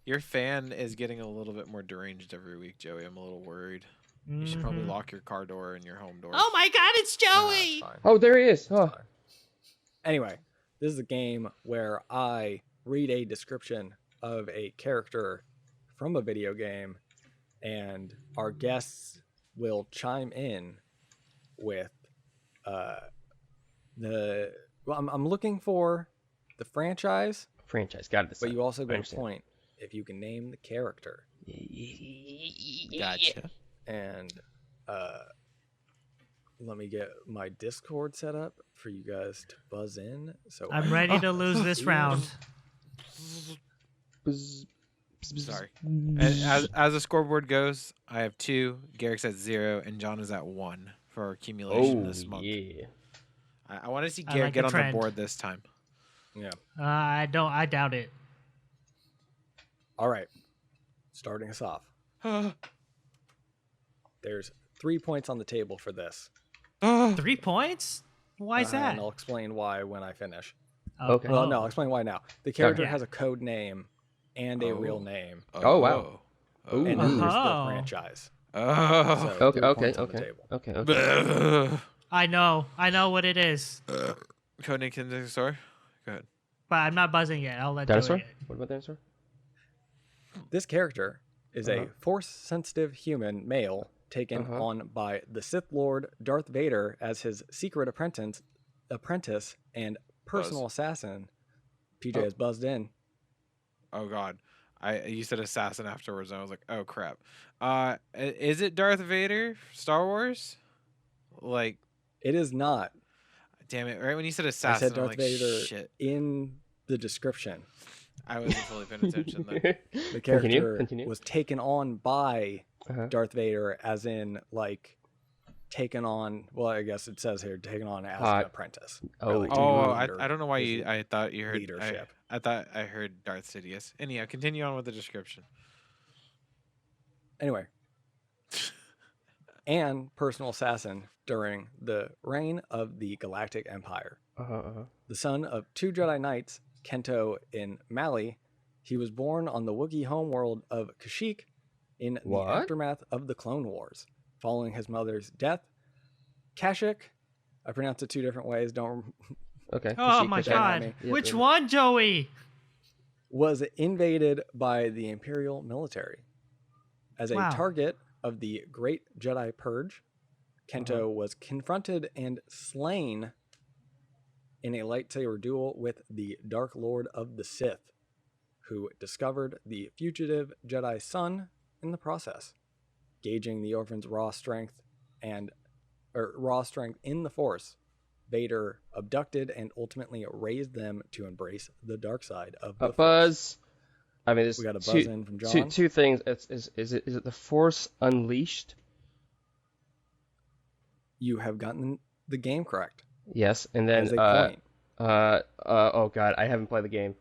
Your fan is getting a little bit more deranged every week, Joey. I'm a little worried. You should probably lock your car door and your home door. Oh my god, it's Nah, Joey! it's fine. oh, there he is. Oh, Anyway, this is a game where I read a description of a character from a video game, and our guests will chime in with I'm looking for the franchise, franchise. Got it. This but time. you also I get a understand. point if you can name the character. Gotcha. And let me get my Discord set up for you guys to buzz in. So I'm ready to lose this round. Bzz, bzz, bzz. Sorry. And as the scoreboard goes, I have 2. Garrick's at 0, and John is at 1 for accumulation Oh this month. yeah. I want to see I Garrick like get the on trend. the board this time. Yeah. I doubt it. All right. Starting us off. There's 3 points on the table for this. 3 points? Why is that? And I'll explain why when I finish. Okay. Well, no, I'll explain why now. The character Yeah. has a code name and a real name. Oh, wow. Ooh. And then there's Oh. the franchise. Oh. So Okay. 3 Okay. points on the Okay. table. Okay. Okay. I know what it is, Codename Dinosaur. Go ahead. but I'm not buzzing yet. I'll let Dinosaur? Joey. What about dinosaur? This character is a force-sensitive human male taken on by the Sith Lord Darth Vader as his secret apprentice and personal assassin. PJ has buzzed in. Oh God. You said assassin afterwards, and I was like, oh crap. Is it Darth Vader? Star Wars? Like, It is not. damn it! Right when you said I assassin, said Darth I'm like, Vader shit. in the description. I wasn't fully paying attention then. The character Continue. was taken on by Uh-huh. Darth Vader, as in like taken on. Well, I guess it says here taken on as Hot. an apprentice. Oh. Or, like, taken Oh, under I don't know why his I thought you heard leadership. I thought I heard Darth Sidious. Anyhow, continue on with the description. Anyway, and personal assassin during the reign of the Galactic Empire. The son of 2 Jedi Knights, Kento and Mali, he was born on the Wookiee homeworld of Kashyyyk in the What? aftermath of the Clone Wars. Following his mother's death, Kashyyyk, I pronounced it 2 different ways, don't Okay. Oh Kashyyyk, my Kashyyyk. god. Yeah, Which yeah. one, Joey? was invaded by the Imperial military. As a Wow. target of the Great Jedi Purge, Kento was confronted and slain in a lightsaber duel with the Dark Lord of the Sith, who discovered the fugitive Jedi son in the process. Gauging the orphan's raw strength in the Force, Vader abducted and ultimately raised them to embrace the dark side of the Force. Buzz. I mean, there's We got a buzz in from John. two things. Is it the Force Unleashed? You have gotten the game correct. Yes, and then As a point. oh god, I haven't played the game.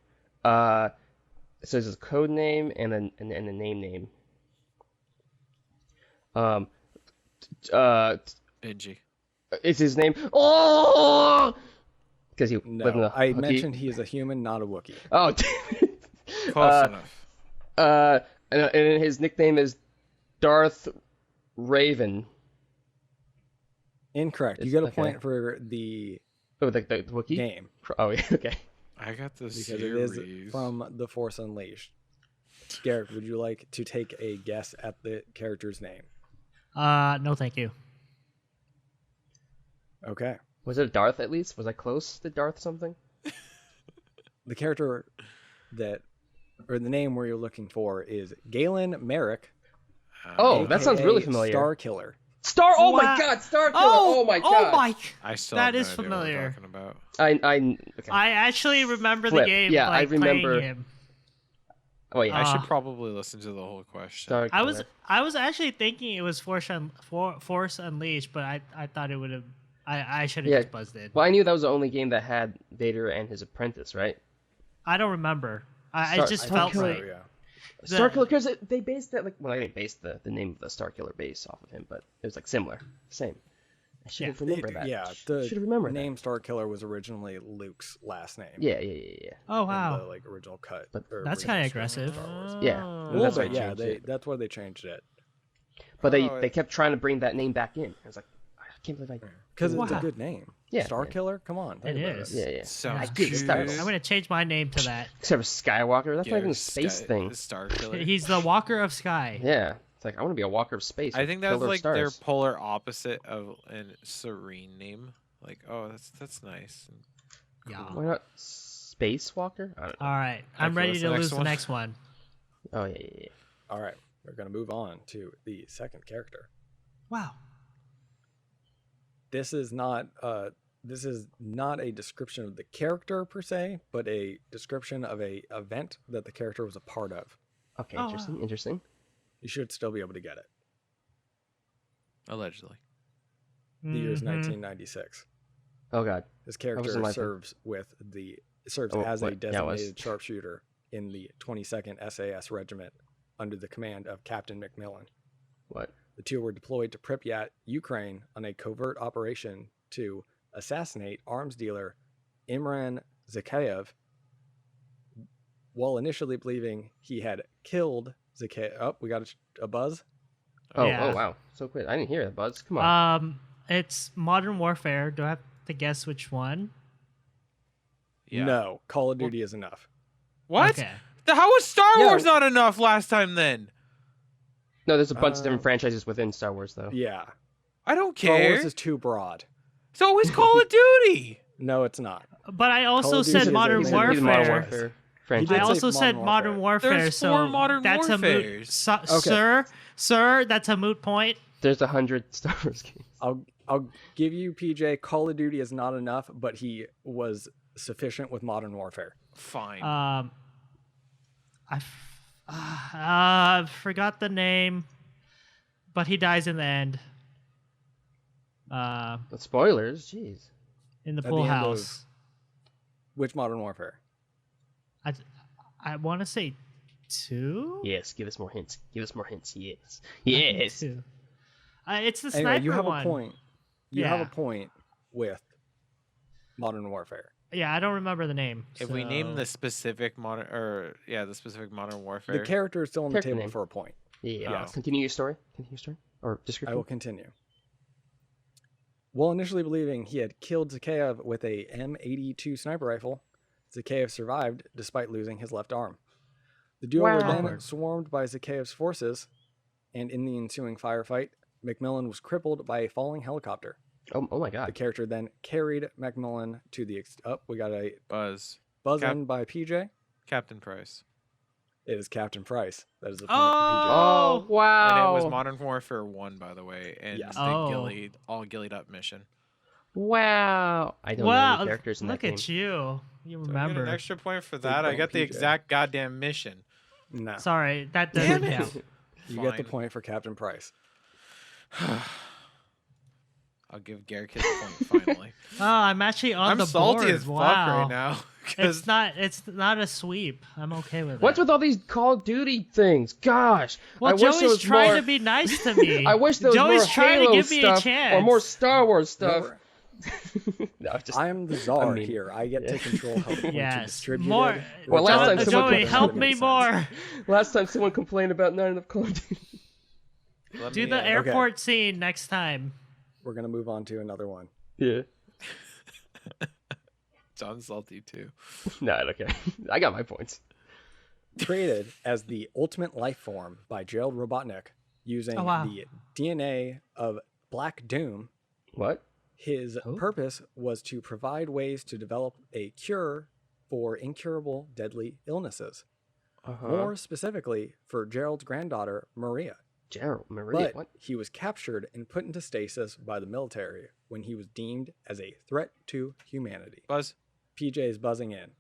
It says a code name and a name. Benji. It's his name. Oh, because he lived in No, the I Wookiee. mentioned he is a human, not a Wookiee. Oh, damn it. Close enough. And his nickname is Darth Raven. Incorrect. You It's- get a okay. point for the Oh, the Wookiee? game Oh, yeah, okay. I got the because series. it is from The Force Unleashed. Garrick, would you like to take a guess at the character's name? No, thank you. Okay. Was it Darth at least? Was I close to Darth something? The character or the name where you're looking for is Galen Merrick. Oh, that sounds really aka familiar. Star Killer. Oh my Wow. god, Star Killer! Oh my god! Oh my! I still That have is no idea what we're familiar. talking about. Okay. I actually remember Flip. the game. Yeah, I like, remember- playing him. Oh yeah, I should Ah. probably listen to the whole question. Star Killer. I was actually thinking it was Force Unleashed, but I thought it would have. I should have Yeah. just buzzed it. Well, I knew that was the only game that had Vader and his apprentice, right? I don't remember. I Star- just Star felt Killer. like Oh, yeah. Star Killer, because they based that well, I didn't base the name of the Star Killer base off of him, but it was like similar, same. I should have remembered that. Yeah, the should have remembered name Star Killer was originally Luke's last name. that. Yeah. Oh in wow, the like original cut. But or that's original kind of script aggressive. of Star Wars. Yeah, A and little that's why bit, they yeah. changed it. That's why they changed it. But they Oh, kept trying to bring that name back in. I was like, I can't believe I. Because it's a Wow. good name. Yeah, Star yeah. Killer? Come on. think It about is. Yeah. Sounds I did Star good. Wars. I'm gonna change my name to that. Except for Skywalker, that's not Yeah, even a space thing. The Star Killer. He's the Walker of Sky. Yeah, it's like I want to be a walker of space. I with think that's Killer of like their Stars. polar opposite of a serene name. Like, oh, that's nice. Yeah. Why not Space Walker? I don't know. All right, I'm Okay, ready what's to the next lose the one? next one. Oh yeah. All right. We're going to move on to the second character. Wow. This is not a description of the character per se, but a description of a event that the character was a part of. Okay, Oh, interesting. wow. Interesting. You should still be able to get it. Allegedly. The year is Mhm. 1996. Oh god. This wasn't character alive then. serves Oh, as a wait, yeah, it was. designated sharpshooter in the 22nd SAS Regiment under the command of Captain McMillan. What? The two were deployed to Pripyat, Ukraine, on a covert operation to assassinate arms dealer Imran Zakhaev, while initially believing he had killed Zakhaev. Oh, we got a buzz. Oh, Yeah. oh wow. So quick. I didn't hear that, Buzz. Come on. It's Modern Warfare. Do I have to guess which one? Yeah. No, Call of Duty is enough. What? Okay. How was Star Yeah. Wars not enough last time then? No, there's a bunch of uh, different franchises within Star Wars though. Yeah, I don't Star care. Wars is too broad. So is Call of Duty. No, it's not. But I Call also of Duty said is Modern a- He said Warfare. Modern Warfare franchise. did I say also said Modern Modern Warfare. There's so 4 Modern that's a moot. Warfares. Okay. Sir, that's a moot point. There's 100 Star Wars games. I'll give you PJ. Call of Duty is not enough, but he was sufficient with Modern Warfare. Fine. I forgot the name, but he dies in the end. But spoilers, jeez. In the At pool the end of- house. Which Modern Warfare? I want to say 2. Yes, give us more hints. Give us more hints. Yes. I think Yes. 2. It's the sniper Anyway, you have one. a point. You have Yeah. a point with Modern Warfare. Yeah, I don't remember the name. if we name so- the specific the specific Modern Warfare. The character is still on the Character table name. for a point. Yeah. Yes. Continue your story. Continue your story. Or I description. will continue. While initially believing he had killed Zakhaev with a M82 sniper rifle, Zakhaev survived despite losing his left arm. The duo were then Awkward. swarmed by Zakhaev's forces, and in the ensuing firefight, McMillan was crippled by a falling helicopter. Oh my The god. character then carried McMillan to the... we got a Buzz. buzz Cap- in by PJ. Captain Price. It is Captain Price. That is the point Oh And wow. it was Modern Warfare 1, by the way, and Yes. the Oh. all gillied up mission. Wow. I don't know Wow, any characters in look that game. at you. You Do I get remember. an extra point for that? I point, got the PJ. exact goddamn mission. No. Sorry, that doesn't count. You get the Fine. point for Captain Price. I'll give Garrick his point finally. Oh, I'm actually on I'm the salty board. as fuck Wow. right now. 'cause It's not a sweep. I'm okay with it. What's with all these Call of Duty things? Gosh, Well, I wish there Joey's was trying more... to be nice to me. I wish there was Joey's more trying Halo to give me a stuff chance. or more Star Wars stuff. Remember, No, just... I am the czar mean, here. I get to control how points are Yes, distributed. more. Well, last time Regardless someone of Joey, complained- whether help it me makes sense. more. Last time someone complained about not enough Call of Duty. let Do me, the airport scene next time. We're gonna move on to another one. Yeah. John's salty too. No, okay. I got my points. Created as the ultimate life form by Gerald Robotnik using Oh, wow. the DNA of Black Doom. What? His purpose was to provide ways to develop a cure for incurable deadly illnesses. Uh-huh. More specifically, for Gerald's granddaughter, Maria. Gerald, Maria, But what? he was captured and put into stasis by the military when he was deemed as a threat to humanity. Buzz. PJ is buzzing in.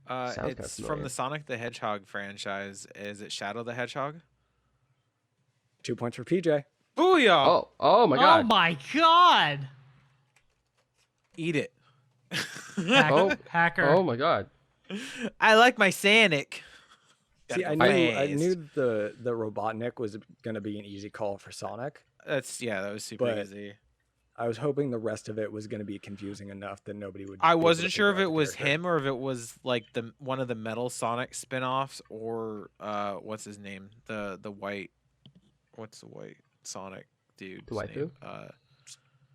Sounds kinda It's from familiar. the Sonic the Hedgehog franchise. Is it Shadow the Hedgehog? 2 points for PJ. Booyah! Oh my god. Oh my god! Eat it. Oh. Hacker. Oh my god. I like my Sonic. See, I knew the Robotnik was going to be an easy call for Sonic. That was super But easy. I was hoping the rest of it was going to be confusing enough that nobody would. I be able wasn't to sure if figure it out the was character. him or if it was like one of the Metal Sonic spin-offs or what's his name? The white what's the white Sonic dude? The waifu?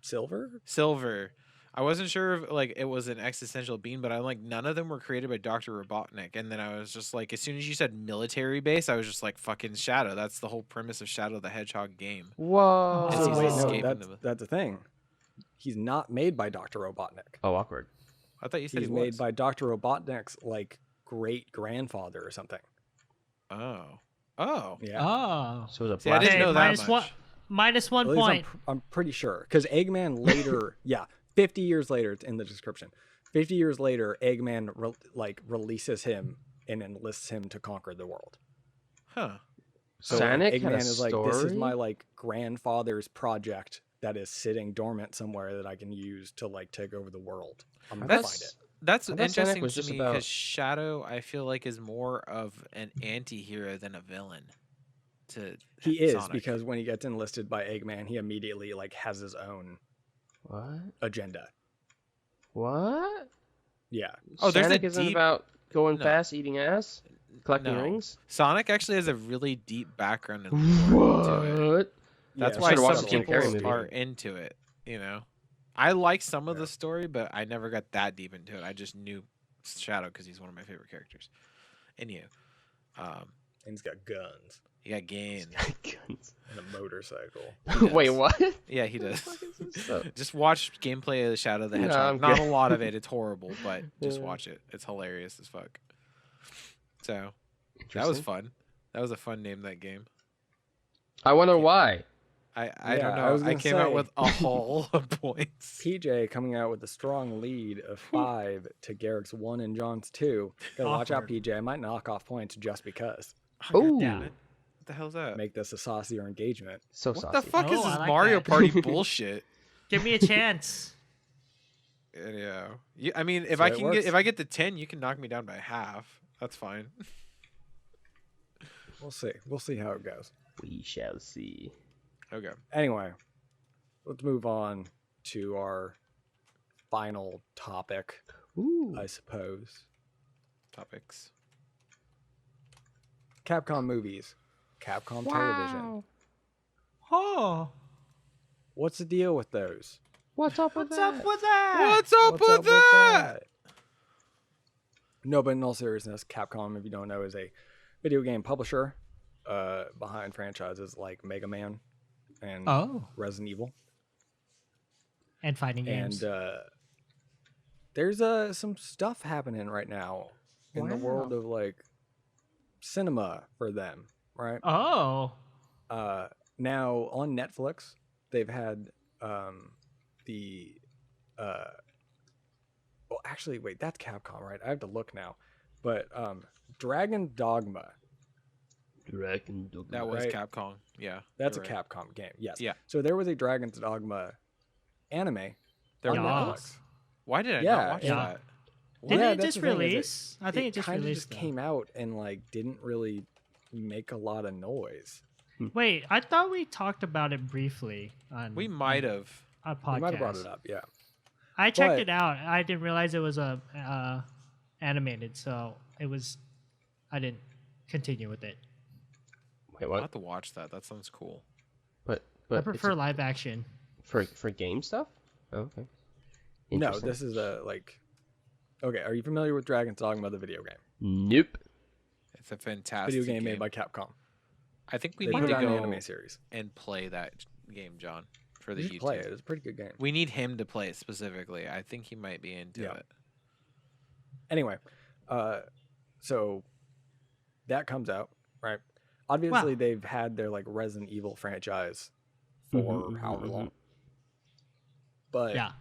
Silver. Silver. I wasn't sure if like it was an existential being, but I'm like none of them were created by Dr. Robotnik. And then I was just like, as soon as you said military base, I was just like fucking Shadow. That's the whole premise of Shadow the Hedgehog game. Whoa. Is So he's wait, escaping no, the- that's the thing. He's not made by Dr. Robotnik. Oh, awkward. I thought you said He's he made was. by Dr. Robotnik's like great grandfather or something. Oh. Oh. Yeah. Oh. So it was a See, I black... didn't know that minus much. one. Minus 1 At least point. I'm pretty sure because Eggman later, 50 years later, it's in the description. 50 years later, Eggman releases him and enlists him to conquer the world. Huh. So Sonic Eggman had a is like, this is story? my like grandfather's project that is sitting dormant somewhere that I can use to like take over the world. I'm gonna find it. That's I thought Sonic interesting was to just me about- because Shadow, I feel like, is more of an anti-hero than a villain. To He is Sonic. because when he gets enlisted by Eggman, he immediately like has his own What? agenda. What? Yeah. Oh, there's a Sonic isn't deep- about going No. fast, eating ass, collecting No. rings? Sonic actually has a really deep background in lore to it. What? That's Yeah, why should've watched some the Jim people Carrey movie. are into it. You know, I like some of the story, but I never got that deep into it. I just knew Shadow because he's one of my favorite characters. And And he's got guns you got Gain. Guns. and a motorcycle. Wait, what? Yeah, he does. So- Just watch gameplay of the Shadow the No, Hedgehog. I'm Not good. a lot of it. It's horrible, but just Yeah. watch it. It's hilarious as fuck. So that was Interesting. fun. That was a fun name, that game. I wonder why. I Yeah, don't I was know. I gonna came out say. with a haul of points. PJ coming out with a strong lead of 5 to Garrick's 1 and John's 2. Gotta watch out, Awkward. PJ. I might knock off points just because. Ooh. Damn it. What the hell's that? Make this a saucier engagement. So What saucy. the fuck is Oh, I this like Mario that. Party bullshit? Give me a chance. Yeah. I mean, if So I it can works. get if I get to 10, you can knock me down by half. That's fine. We'll see. We'll see how it goes. We shall see. Okay. Anyway, let's move on to our final topic, Ooh. I suppose. Topics. Capcom movies. Capcom television. Oh. What's the deal with those? What's up with What's that? up with that? What's up What's with up that? No, but in all seriousness, Capcom, if you don't know, is a video game publisher behind franchises like Mega Man and Oh. Resident Evil. And fighting games. And there's some stuff happening right now in the world of like cinema for them, right? Oh. Now on Netflix, they've had the well, actually, wait, that's Capcom, right? I have to look now. But Dragon Dogma Dragon Dogma. That was Right. Capcom. Yeah. That's a you're right. Capcom game. Yes. Yeah. So there was a Dragon's Dogma anime. There on was? Netflix. Why did I Yeah, not watch yeah. that? Didn't Yeah, it that's just the thing, is release? I think it just kind of released. just though. came out and like didn't really make a lot of noise. Wait, I thought we talked about it briefly on We might have. a podcast. We might have brought it up. Yeah. I checked But- it out. I didn't realize it was animated, so it was. I didn't continue with it. Wait, I'll what? have to watch that. That sounds cool. But I it's prefer live action. for game stuff. Oh, okay. No, Interesting. this is a like. Okay, are you familiar with Dragon's Dogma, the video game? Nope. It's a fantastic Video game made by Capcom. I think we They need put to it on an go anime series. and play that game, John, for the You should YouTube. play it. It's a pretty good game. We need him to play it specifically. I think he might be into Yeah. it. Anyway, so that comes out, right? Obviously, Wow. they've had their like Resident Evil franchise for however long. But Yeah,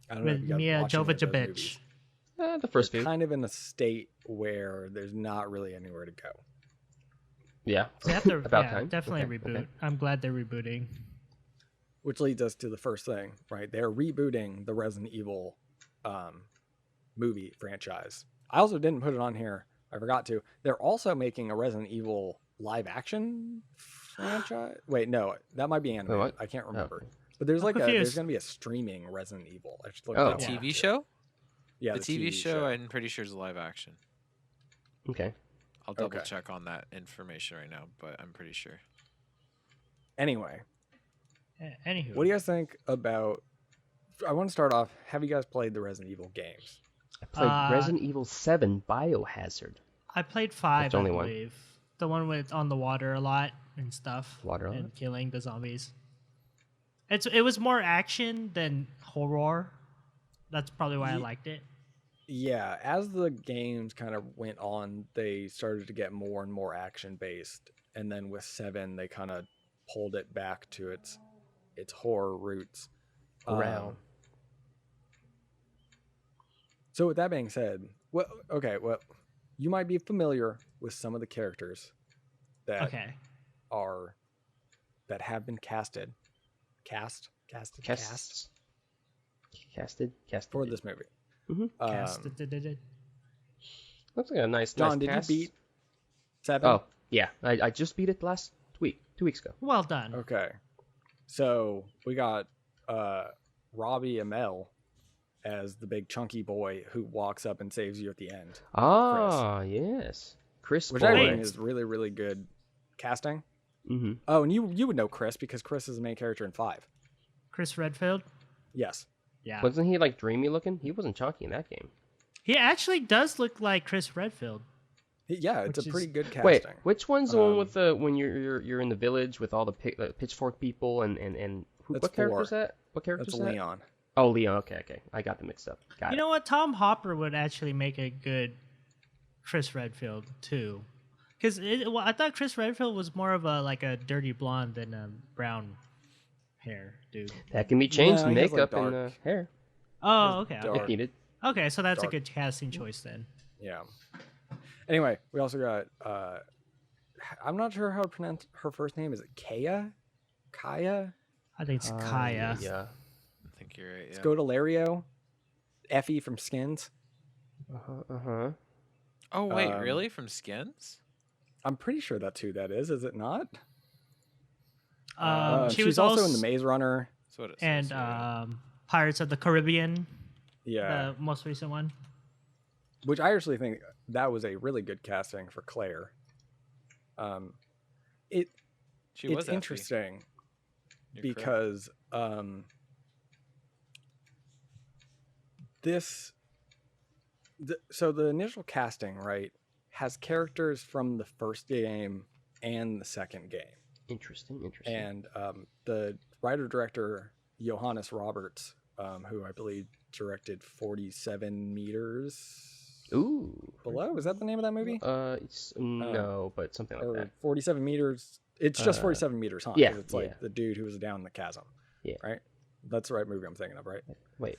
I don't know if with you guys Mia watched any of those Jovovich. movies. The first They're few. kind of in a state where there's not really anywhere to go. Yeah. They have to, About yeah, time. definitely Okay, reboot. okay. I'm glad they're rebooting. Which leads us to the first thing, right? They're rebooting the Resident Evil movie franchise. I also didn't put it on here. I forgot to. They're also making a Resident Evil live action franchise. Wait, no, that might be animated. what? I can't Oh, remember. okay. But there's I'm like there's confused. going to be a streaming Resident Evil. I should look Oh. that The one up, TV too. show? Yeah, the TV show, I'm pretty sure is live action. Okay. I'll double Okay. check on that information right now, but I'm pretty sure. Anyway, Anywho, what do you guys think about? I want to start off. Have you guys played the Resident Evil games? I played Uh, Resident Evil 7 Biohazard. I played 5, That's I only one. believe. The one with on the water a lot and stuff. Water a and lot? killing the zombies. It was more action than horror. That's probably why I liked it. Yeah, as the games kind of went on, they started to get more and more action based, and then with 7, they kind of pulled it back to its horror roots. Wow. So with that being said, well, you might be familiar with some of the characters that Okay. that have been casted Casted for this movie. Mhm. Cast. Looks like a nice John, nice did cast. you beat 7? Oh, yeah. I just beat it last week, 2 weeks ago. Well done. Okay. So we got Robbie Amell as the big chunky boy who walks up and saves you at the end, Ah, yes. Chris which I Boy. think is really, really good casting. Mm-hmm. Oh, and you would know Chris because Chris is the main character in 5. Chris Redfield. Yes. Yeah. Wasn't he like dreamy looking? He wasn't chunky in that game. He actually does look like Chris Redfield. Yeah, it's Which a is- pretty good casting. Wait, which one's the one Um, with the when you're in the village with all the pitchfork people and who, That's what character 4. is that? What character That's is that? Leon. Oh, Leon. Okay. I got them mixed up. Got You it. know what? Tom Hopper would actually make a good Chris Redfield too, because I thought Chris Redfield was more of a dirty blonde than a brown hair dude. That can be changed No, in he has, like, makeup and dark- hair Oh, okay. dark. if needed. Okay, so that's dark. a good casting choice then. Yeah. Anyway, we also got I'm not sure how to pronounce her first name. Is it Kaya? Kaya? I think it's Kaya. Yeah. I think you're right. Yeah. Scodelario? Effie from Skins? Uh-huh. Oh wait, Um, really? From Skins? I'm pretty sure that's who that is it not? She she's was also in the Maze Runner. That's what it says. and yeah. Pirates of the Caribbean, Yeah. the most recent one. Which I actually think that was a really good casting for Claire. She was It's Effie. interesting You're correct. because so the initial casting, right, has characters from the first game and the second game. Interesting. And the writer director Johannes Roberts, who I believe directed 47 Meters Ooh. Below, is that the name of that movie? No, but something like Or that. 47 meters? It's just 47 meters, huh? 'Cause yeah, it's like yeah. the dude who was down in the chasm. Yeah. Right. That's the right movie I'm thinking of, right? Wait.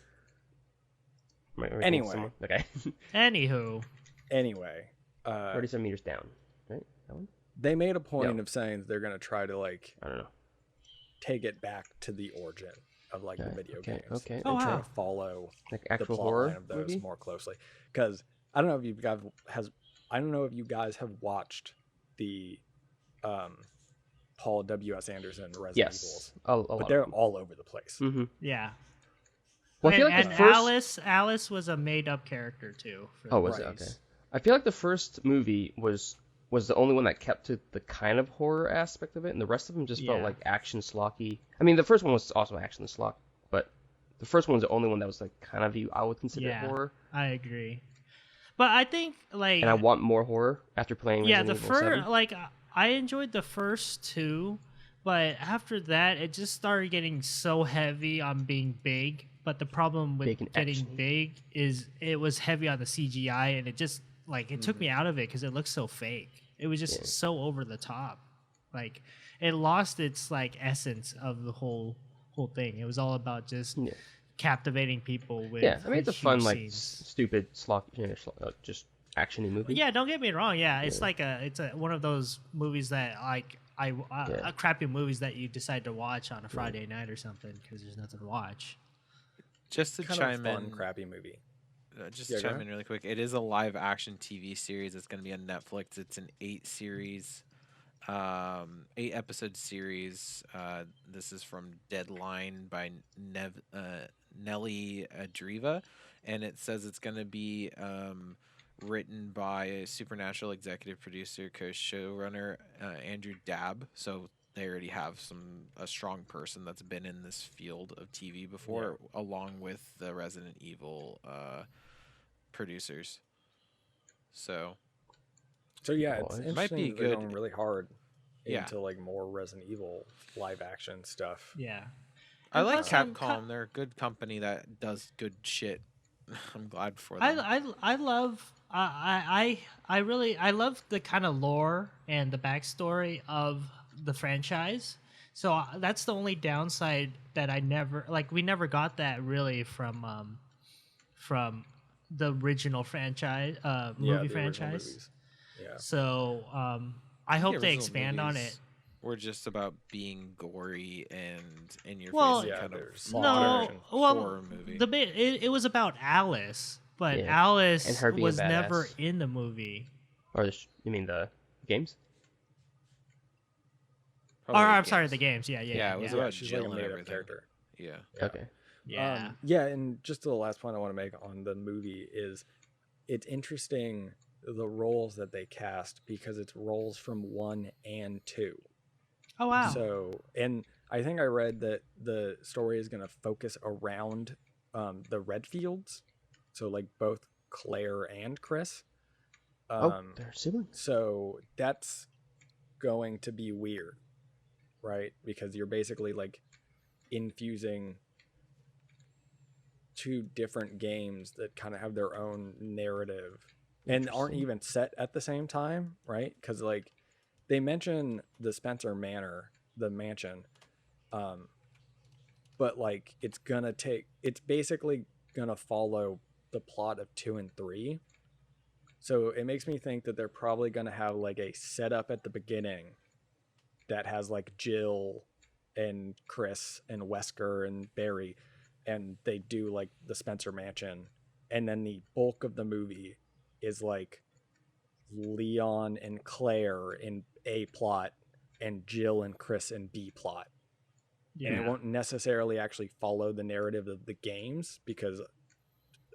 Am I thinking of Anyway. someone? Okay. Anywho, Anyway, 47 meters down, right? That one? they made a point of saying that they're going to try to like I don't know. take it back to the origin of like the video games. Okay. And try wow. to follow Like the actual plot horror line of those movie? more closely. Because I don't know if you guys have watched the Paul W.S. Anderson Resident Evils. A But lot. they're all over the place. Mm-hmm. Yeah. Well, I feel and like the and first. Alice was a made up character too. For Oh, the was it? movies. Okay. I feel like the first movie was the only one that kept to the kind of horror aspect of it, and the rest of them just felt Yeah. like action slocky. I mean, the first one was also action slock, but the first one was the only one that was like kind of I would consider Yeah. horror. I agree. But I think like And I want more horror after playing yeah, Resident the Evil 7. first like I enjoyed the first two, but after that it just started getting so heavy on being big. But the problem with Big and getting action-y. big is it was heavy on the CGI, and it just like it took me out of it because it looked so fake. It was just so over the top. Like it lost its like essence of the whole thing. It was all about just Yeah. captivating people with Yeah, I mean it's a huge fun like scenes. stupid slock, just actiony movie. Yeah, don't get me wrong. Yeah, it's like it's one of those movies that like crappy movies that you decide to watch on a Friday night or something because there's nothing to watch. Just to Kind chime of fun, in, crappy movie. just Yeah, to go chime ahead. in really quick. It is a live action TV series. It's going to be on Netflix. It's an 8 episode series. This is from Deadline by Nelly Adriva, and it says it's going to be written by a Supernatural executive producer, co-showrunner Andrew Dabb. So they already have a strong person that's been in this field of TV before, along with the Resident Evil producers. So yeah, Oh, it's it interesting might be that they're good. going really hard Yeah. into like more Resident Evil live action stuff. Yeah, I And like plus, Capcom. They're a good company that does good shit. I'm glad for them. I love I really I love the kind of lore and the backstory of the franchise. So that's the only downside that I never like. We never got that really from the original franchise movie The original franchise. movies. Yeah. So I hope The they original expand on movies it. Were just about being gory and in your Well, face Yeah, kind of there's modern No, well, horror movie. the bit it was about Alice, but Yeah, Alice and her being a was never badass. in the movie. Or you mean the games? Probably Or the I'm sorry, games. the games. Yeah, Yeah, it was Yeah, about she's Jill like a and made-up everything. character. Yeah. Okay. Yeah. Yeah, and just the last point I want to make on the movie is it's interesting the roles that they cast because it's roles from 1 and 2. Oh wow. So, and I think I read that the story is going to focus around the Redfields. So, like both Claire and Chris. They're siblings. So that's going to be weird, right? Because you're basically like infusing two different games that kind of have their own narrative and aren't even set at the same time, right? Because like they mention the Spencer Manor, the mansion, but like it's basically gonna follow the plot of 2 and 3. So it makes me think that they're probably gonna have like a setup at the beginning that has like Jill and Chris and Wesker and Barry, and they do like the Spencer Mansion, and then the bulk of the movie is like Leon and Claire in A plot and Jill and Chris in B plot. And it won't necessarily actually follow the narrative of the games because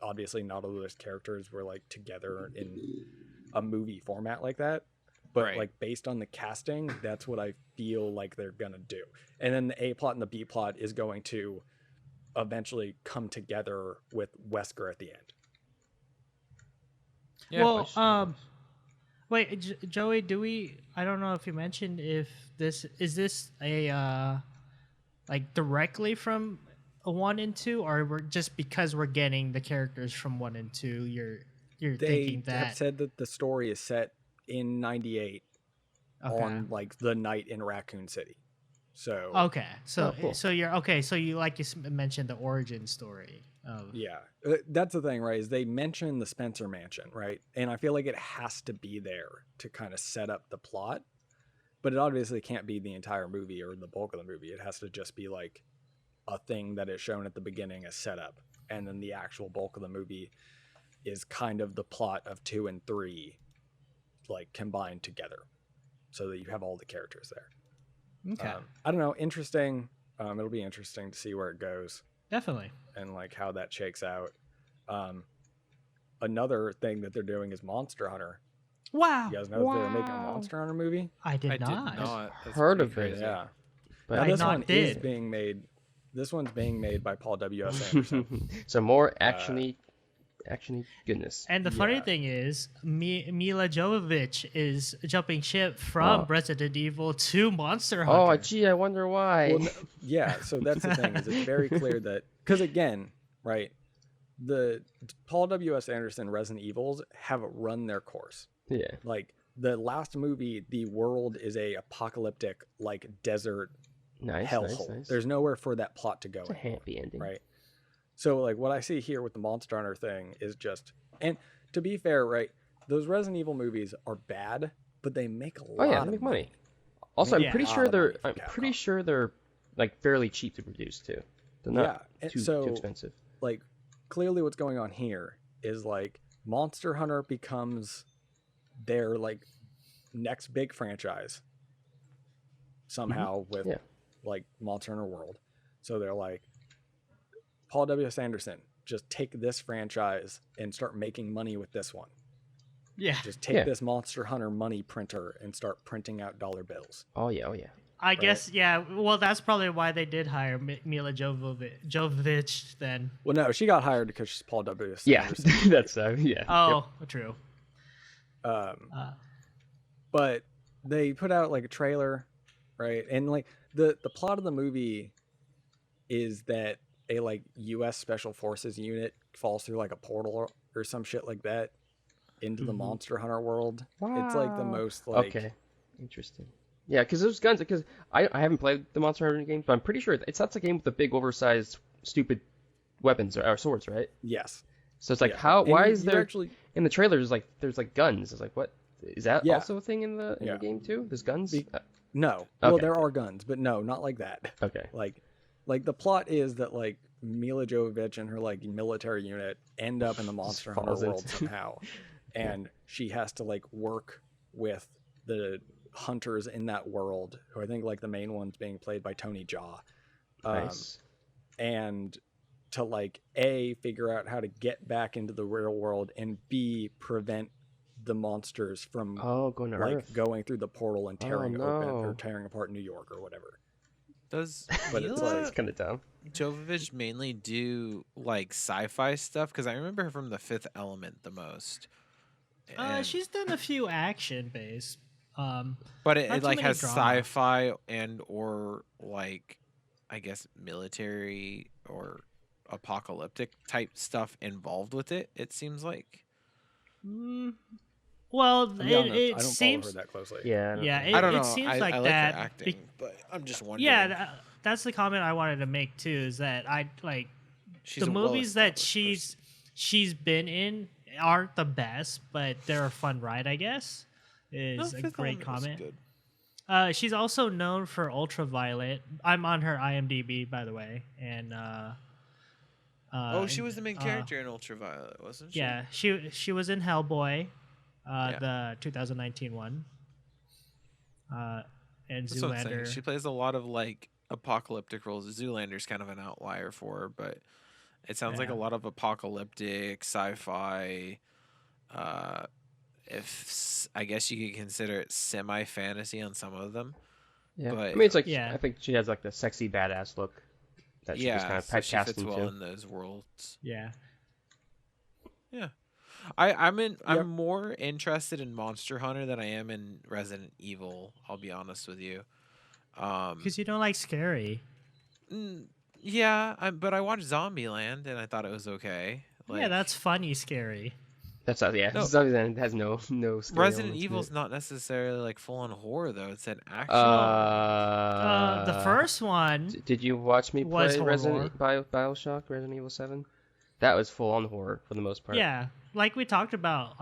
obviously not all those characters were like together in a movie format like that. But Right. like based on the casting, that's what I feel like they're gonna do. And then the A plot and the B plot is going to eventually come together with Wesker at the end. Yeah. Well, wait, Joey, I don't know if you mentioned if this is a like directly from a 1 and 2, or we're just because we're getting the characters from 1 and 2, you're thinking They that have said that the story is set in 98 okay. on like the night in Raccoon City. So Okay, so Oh, cool. so you're okay. So you like you mentioned the origin story of yeah, that's the thing, right? Is they mention the Spencer Mansion, right? And I feel like it has to be there to kind of set up the plot. but it obviously can't be the entire movie or the bulk of the movie. It has to just be like a thing that is shown at the beginning as setup, and then the actual bulk of the movie is kind of the plot of 2 and 3 like combined together, so that you have all the characters there. Okay. I don't know, interesting. It'll be interesting to see where it goes Definitely. and like how that shakes out. Another thing that they're doing is Monster Hunter. Wow. You guys know that they're making a Monster Hunter movie? I did I not. did not. That's Heard pretty of it. crazy. Yeah. But Now, I this not one is did. being made. This one's being made by Paul W.S. Anderson. So more actiony goodness. And the funny Yeah. thing is, Mila Jovovich is jumping ship from Oh. Resident Evil to Monster Hunter. Oh, gee, I wonder why. Well, yeah, so that's the thing. Is it's very clear that because again, right, the Paul W.S. Anderson Resident Evils have run their course. Yeah. Like the last movie, the world is a apocalyptic like desert Nice, hellhole. nice. There's nowhere for that plot to go. It's a anymore, happy ending. right? So like what I see here with the Monster Hunter thing is just, and to be fair, right, those Resident Evil movies are bad, but they make a lot Oh yeah, of they make money. Also, Make I'm a pretty lot sure of they're. money for I'm pretty Capcom. sure they're like fairly cheap to produce too. They're not Yeah, and too so- expensive. Like clearly what's going on here is like Monster Hunter becomes their like next big franchise somehow with Yeah. like Monster Hunter World. So they're like, Paul W.S. Anderson, just take this franchise and start making money with this one. yeah. Just take Yeah. this Monster Hunter money printer and start printing out dollar bills. Oh yeah, oh yeah. I guess, yeah. Well, that's probably why they did hire Mila Jovovich then. Well, no, she got hired because she's Paul W.S. Yeah, Anderson. that's yeah. Oh, true. But they put out like a trailer, right? And like the plot of the movie is that a like U.S. Special Forces unit falls through like a portal or some shit like that into the Monster Hunter world. It's like the Wow. most like Okay, interesting. Yeah, because those guns. Because I haven't played the Monster Hunter game, but I'm pretty sure that's a game with the big, oversized, stupid weapons or swords, right? yes. So it's like, Yeah. how? And Why you- is you there actually in the trailer? There's like guns. It's like, what is that Yeah. also a thing in the Yeah. game too? There's guns. no. Well, Okay. there are guns, but no, not like that. Okay. Like the plot is that like Mila Jovovich and her like military unit end up in the Monster Hunter falls world into- somehow, and she has to like work with the hunters in that world, who I think like the main one's being played by Tony Jaa, Nice. and to like A, figure out how to get back into the real world, and B, prevent the monsters from Oh, going to like Earth. going through the portal and tearing open or no. tearing apart New York or whatever. Does But it's Mila It's kind of dumb. Jovovich mainly do like sci-fi stuff? Because I remember her from The Fifth Element the most. And- She's done a few action based. but not it too like many has drama. sci-fi and or like I guess military or apocalyptic type stuff involved with it. It seems like. Well, To be honest, I it don't seems. follow her that closely. Yeah. Yeah, I don't know. it seems I like like that. her acting, but I'm just wondering. Yeah, that's the comment I wanted to make too. Is that I like She's the a movies that well-established she's been in aren't the best, but they're a fun ride, I guess. Is person. a Fifth great Element was comment. good. She's also known for Ultraviolet. I'm on her IMDb, by the way, and Oh, she was the main character in Ultraviolet, wasn't she? yeah, she was in Hellboy, Yeah. the 2019 one, and That's what I'm saying. Zoolander. She plays a lot of like apocalyptic roles. Zoolander's kind of an outlier for her, but it sounds like a Yeah. lot of apocalyptic sci-fi. I guess you could consider it semi-fantasy on some of them. Yeah. But- I mean, it's like Yeah. I think she has like the sexy badass look that she just kind of so she typecast fits into. well in those worlds. Yeah. Yeah, I'm more interested in Monster Hunter than I am in Resident Evil. I'll be honest with you. Because you don't like scary. Yeah, but I watched Zombieland and I thought it was okay. Like, Yeah, that's funny scary. That's not, yeah. No. Zombieland has no scary Resident elements to Evil's it. not necessarily like full on horror though. It's an action. The first one. Did you watch me was play horror. Bioshock Resident Evil 7? That was full on horror for the most part. Yeah, like we talked about,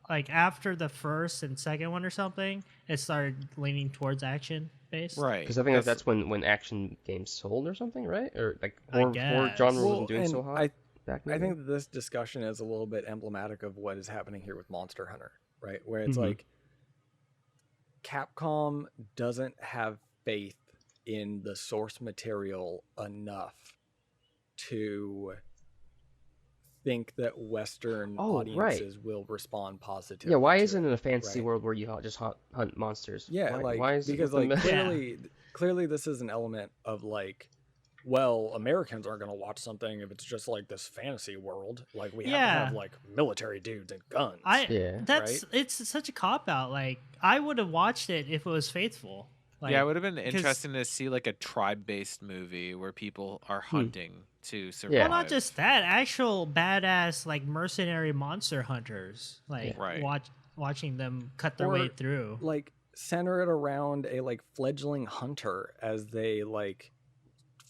like after the first and second one or something, it started leaning towards action based. Right. Because I think that's when action games sold or something, right? Or like horror guess. genre Well, wasn't doing and so hot. Back in the I day. think that this discussion is a little bit emblematic of what is happening here with Monster Hunter, right? Where it's like Capcom doesn't have faith in the source material enough to think that Western audiences will respond positively. Yeah, why to isn't it, it a fantasy right? world where you just hunt monsters? Yeah, why is because it with like clearly this is an element of like, well, Americans aren't going to watch something if it's just like this fantasy world. Like we have to have like military dudes and guns. It's such a cop out. Like I would have watched it if it was faithful. Like, yeah, it would have been interesting to see like a tribe-based movie where people are hunting to survive. Well, not just that, actual badass like mercenary monster hunters. Like watching them cut their way through. Like center it around a like fledgling hunter as they like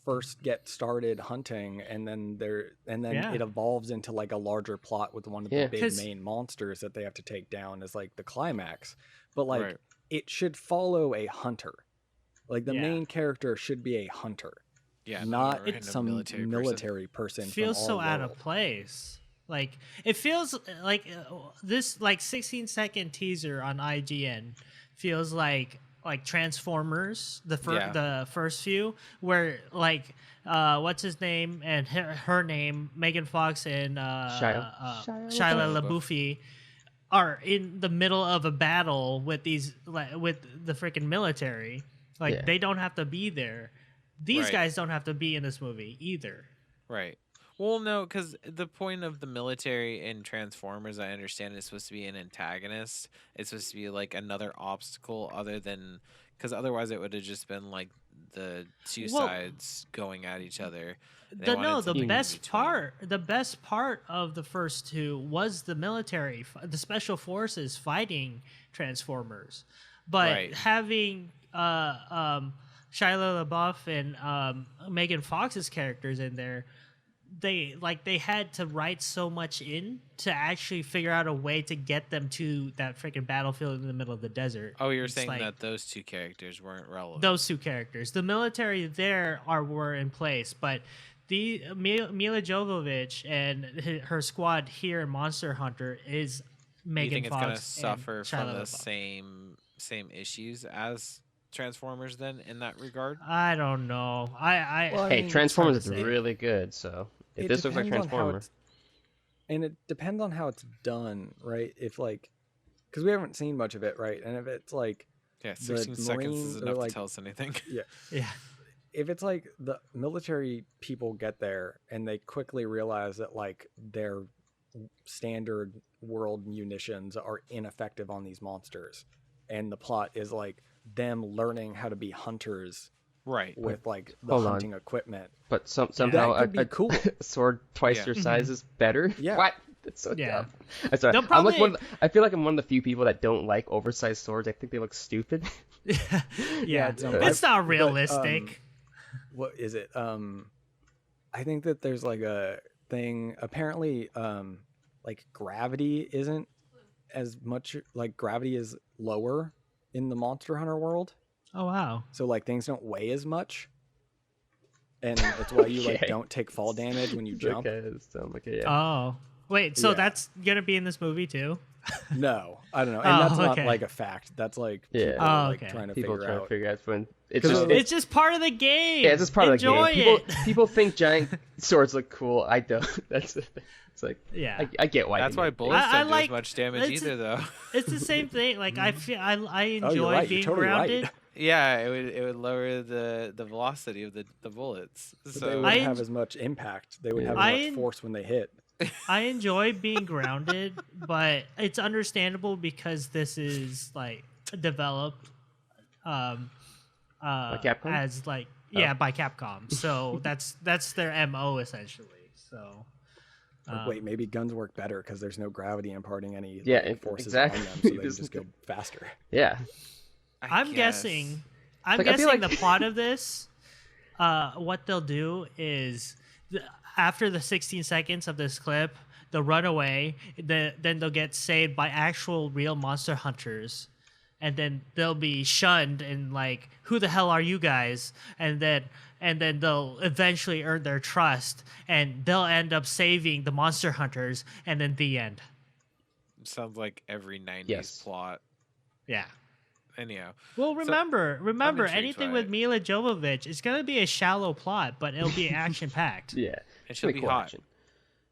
first get started hunting, and then it evolves into like a larger plot with one of the big main monsters that they have to take down as like the climax. But like it should follow a hunter. Like the main character should be a hunter. Yeah, not some military person. Feels so out of place. Like it feels like this like 16-second teaser on IGN feels like Transformers, the first few, where like what's his name and her name, Megan Fox and Shia LaBeouf are in the middle of a battle with with the freaking military. Like they don't have to be there. These guys don't have to be in this movie either. Right. Well, no, because the point of the military in Transformers, I understand, is supposed to be an antagonist. It's supposed to be like another obstacle other than... Because otherwise it would have just been like the two sides going at each other. The best part of the first two was the military, the special forces fighting Transformers. But having Shia LaBeouf and Megan Fox's characters in there, they had to write so much in to actually figure out a way to get them to that freaking battlefield in the middle of the desert. Oh, you're saying that those two characters weren't relevant? Those two characters. The military there were in place, but the Mila Jovovich and her squad here in Monster Hunter is Megan Fox. You think it's going to suffer from the same issues as Transformers then in that regard? I don't know. Transformers is really good, so if this looks like Transformers, and it depends on how it's done, right? If like, because we haven't seen much of it, right? And if it's like 16 seconds is enough to tell us anything. Yeah. If it's like the military people get there and they quickly realize that like their standard world munitions are ineffective on these monsters, and the plot is like them learning how to be hunters, with like the hunting equipment. But somehow a cool sword twice your size is better. Yeah. What? That's so dumb. I'm sorry. I feel like I'm one of the few people that don't like oversized swords. I think they look stupid. It's not realistic. What is it? I think that there's like a thing. Apparently, like gravity isn't as much. Like gravity is lower in the Monster Hunter world. Oh wow! So like things don't weigh as much, and that's why you like don't take fall damage when you jump. Oh wait, so that's gonna be in this movie too? No, I don't know, and that's not like a fact. That's like people trying to figure out. When it's just part of the game. Yeah, it's just part Enjoy of the game. People think giant swords look cool. I don't. That's the thing. It's like I get why. That's why bullets don't do as much damage either, though. It's the same thing. Like I feel I enjoy being grounded. Right. Yeah, it would lower the velocity of the bullets. So they wouldn't have as much impact. They would have as much force when they hit. I enjoy being grounded, but it's understandable because this is like developed by Capcom? as like by Capcom. So that's their MO essentially. So wait, maybe guns work better because there's no gravity imparting any forces on them, so they just go faster. Yeah. I'm guessing the plot of this, what they'll do is after the 16 seconds of this clip, they'll run away. Then they'll get saved by actual real monster hunters, and then they'll be shunned and like, who the hell are you guys? And then they'll eventually earn their trust, and they'll end up saving the monster hunters, and then the end. Sounds like every 90s Yes. plot. Yeah. Anyhow. Well, remember, intrigued anything by with it. Mila Jovovich, it's gonna be a shallow plot, but it'll be action packed. Yeah. And she'll be cool hot. action.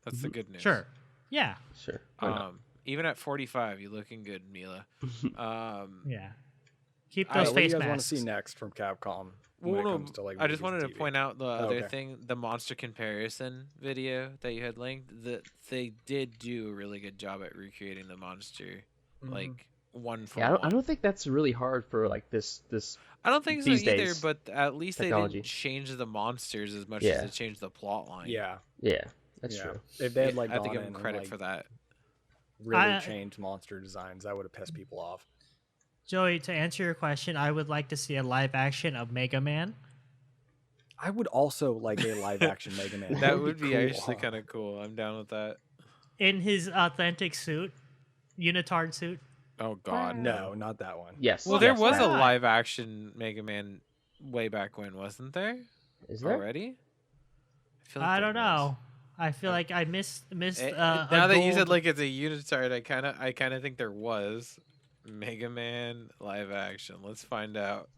That's the good news. Sure. Yeah. Sure. Why not? Even at 45, you're looking good, Mila. Yeah. Keep All right, those what do you face guys want to masks. see next from Capcom when Well, it no, comes to like I just movies wanted and to TV? point out the other okay. thing, the monster comparison video that you had linked. That they did do a really good job at recreating the monster, like one for Yeah, one. I don't think that's really hard for like this. I don't think so these either. days, But at least technology. they didn't change the monsters as much Yeah. as they changed the plot line. Yeah, Yeah, that's yeah. true. If they had like I have to gone give in them and, credit like, for that. really changed monster designs, that would have pissed people off. Joey, to answer your question, I would like to see a live action of Mega Man. I would also like a live action Mega Man. That would be cool, actually huh? kind of cool. I'm down with that. In his authentic suit, unitard suit. Oh God, No, not that one. Yes. Well, there yes, was that. a not? live action Mega Man way back when, wasn't there? Is there? Already? feel like I there don't was. know. I feel like I missed. Now that you said like it's a unitard, I kind of think there was Mega Man live action. Let's find out.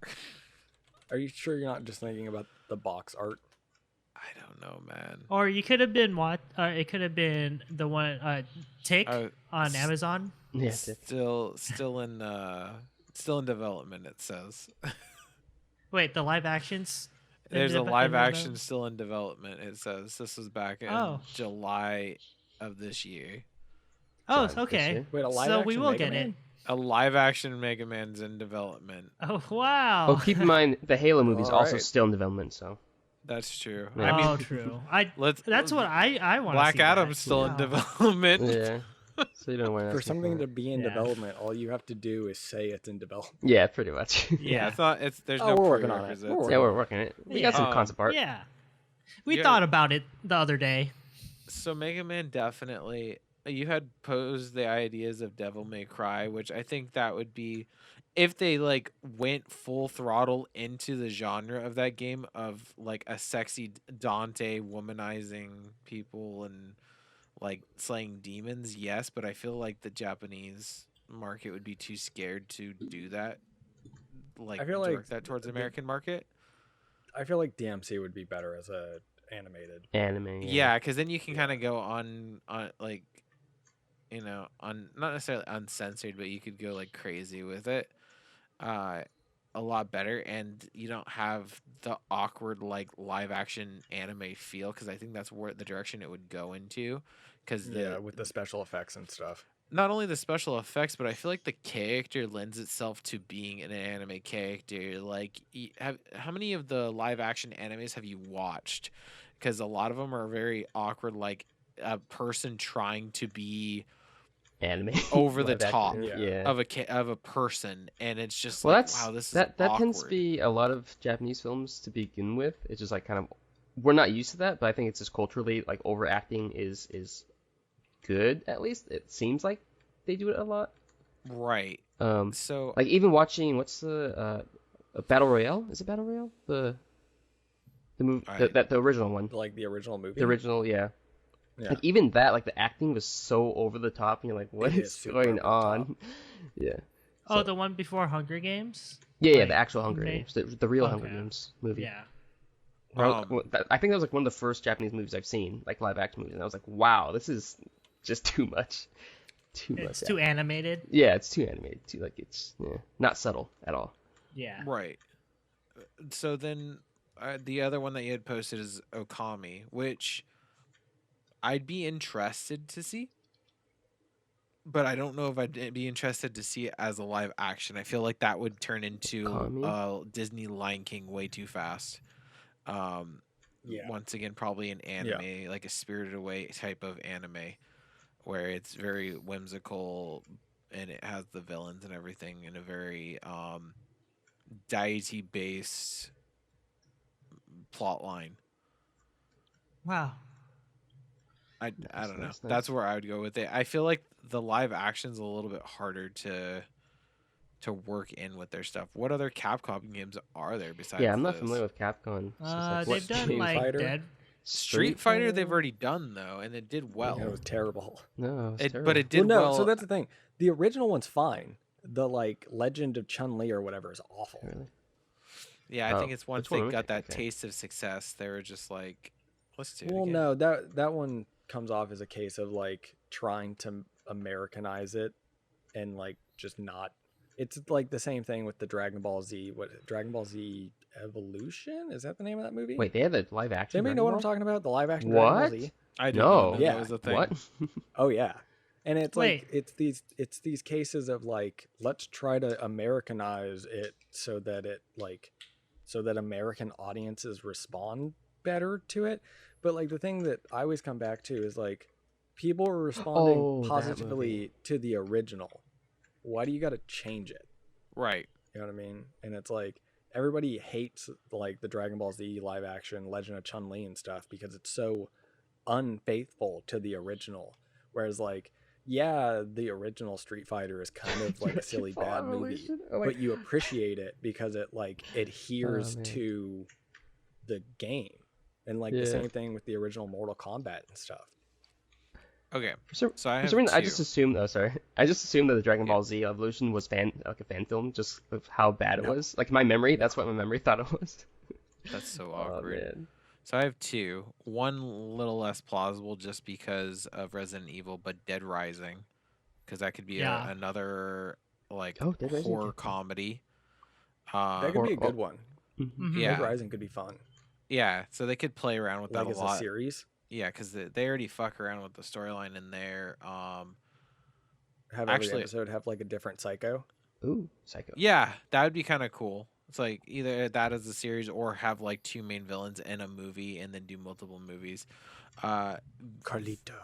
Are you sure you're not just thinking about the box art? I don't know, man. Or you could have been what? It could have been the one Tick Oh, on Amazon. Yes. Still in development. It says Wait, the live actions. in there's a deve- live in action still in development. It says this was back in Oh. July of this year. Oh, Sorry, okay. this Wait, a live So action we will Mega get Man? it. A live action Mega Man's in development. Oh wow. Oh, keep in mind the Halo movie is also Alright. still in development. So That's true. Yeah. I mean, oh, true. let's. That's what I want. Black see Adam's that. still in Wow. development. yeah. So you don't want For something to be in Yeah. development, all you have to do is say it's in development. Yeah, pretty much. Yeah, it's not. It's there's Oh, no we're working on it. prerequisites. Yeah, we're working it. We got some Yeah. concept art. Yeah. We Yeah. thought about it the other day. So Mega Man definitely. You had posed the ideas of Devil May Cry, which I think that would be, if they like went full throttle into the genre of that game of like a sexy Dante womanizing people and like slaying demons. Yes, but I feel like the Japanese market would be too scared to do that. Like I feel like direct that towards the American market. I feel like DMC would be better as a animated. Anime. Yeah, because then you can kind of go on like, on not necessarily uncensored, but you could go like crazy with it, a lot better, and you don't have the awkward like live action anime feel, because I think that's where the direction it would go into, because Yeah, with the special effects and stuff. not only the special effects, but I feel like the character lends itself to being an anime character. Like, how many of the live action animes have you watched? Because a lot of them are very awkward, like a person trying to be Anime. over the Live action top anime. Yeah. Yeah. of a person, and it's just Well, like, that's wow, this that is tends to awkward. be a lot of Japanese films to begin with. It's just like kind of we're not used to that, but I think it's just culturally like overacting is good. At least it seems like they do it a lot. Right. Um, So like even watching what's the Battle Royale? Is it Battle Royale? The movie the original one. Like the original movie. The original, yeah. Yeah. Like even that, like the acting was so over the top, and you're like, what It is is super going over the on? Yeah. Oh, the one before Hunger Games? Yeah, Like, the actual Hunger ma- Games, the real Hunger Okay. Games movie. Yeah. I think that was like one of the first Japanese movies I've seen, like live action movies, and I was like, wow, this is just too much. Too much. It's too animated. Yeah, it's too animated. Too like it's not subtle at all. Yeah. right. So then, the other one that you had posted is Okami, which I'd be interested to see, but I don't know if I'd be interested to see it as a live action. I feel like that would turn into Okami? Disney Lion King way too fast. Yeah. Once again, probably an anime, like a Spirited Away type of anime, where it's very whimsical and it has the villains and everything in a very deity based plot line. Wow. I don't know. Nice. That's where I would go with it. I feel like the live action's a little bit harder to work in with their stuff. What other Capcom games are there besides Yeah, I'm not this? familiar with Capcom. It's just like, They've done Street like Fighter? Dead. Street Fighter they've already done though, and it did well. Yeah, it was terrible. No, it's terrible. But it did no, well. so that's the thing. The original one's fine. The like Legend of Chun-Li or whatever is awful. Really? Yeah, I think Oh, it's once which one they am I got that thinking? taste of success, they were just like, let's do it Well, again. no, that one comes off as a case of like trying to Americanize it and like just not. It's like the same thing with the Dragon Ball Z. What Dragon Ball Z Evolution? Is that the name of that movie? Wait, they had a live does action. anybody Dragon know what I'm Ball? talking about? The live action Dragon What? Ball Z. I didn't No. know Yeah. that was a thing. What? Oh yeah, and it's like Wait. it's these cases of like let's try to Americanize it so that American audiences respond better to it. But like the thing that I always come back to is like people are responding Oh, that positively movie. to the original. Why do you got to change it? Right. You know what I mean? And it's like everybody hates like the Dragon Ball Z live action Legend of Chun-Li and stuff because it's so unfaithful to the original. Whereas like, yeah, the original Street Fighter is kind of like a silly bad movie, but you appreciate it because it like adheres man. to the game. And like Yeah. the same thing with the original Mortal Kombat and stuff. Okay. So So I for have some reason, I two. just assumed. Oh, sorry. I just assumed that the Dragon Ball Z Evolution was like a fan film, just of how bad it No. was. Like my memory, that's what my memory thought it was. That's so Oh awkward. man. So I have two. One little less plausible just because of Resident Evil, but Dead Rising, because that could be Yeah. another like Oh, Dead Rising horror could be- comedy. That could be a or- good one. Mhm. Yeah. Dead Rising could be fun. Yeah, so they could play around with Like that as a lot. a series. Yeah, because they already fuck around with the storyline in there. Have Actually- every episode have like a different psycho. Ooh, Psycho. Yeah, that would be kind of cool. It's like either that as a series or have like two main villains in a movie and then do multiple movies. Carlito.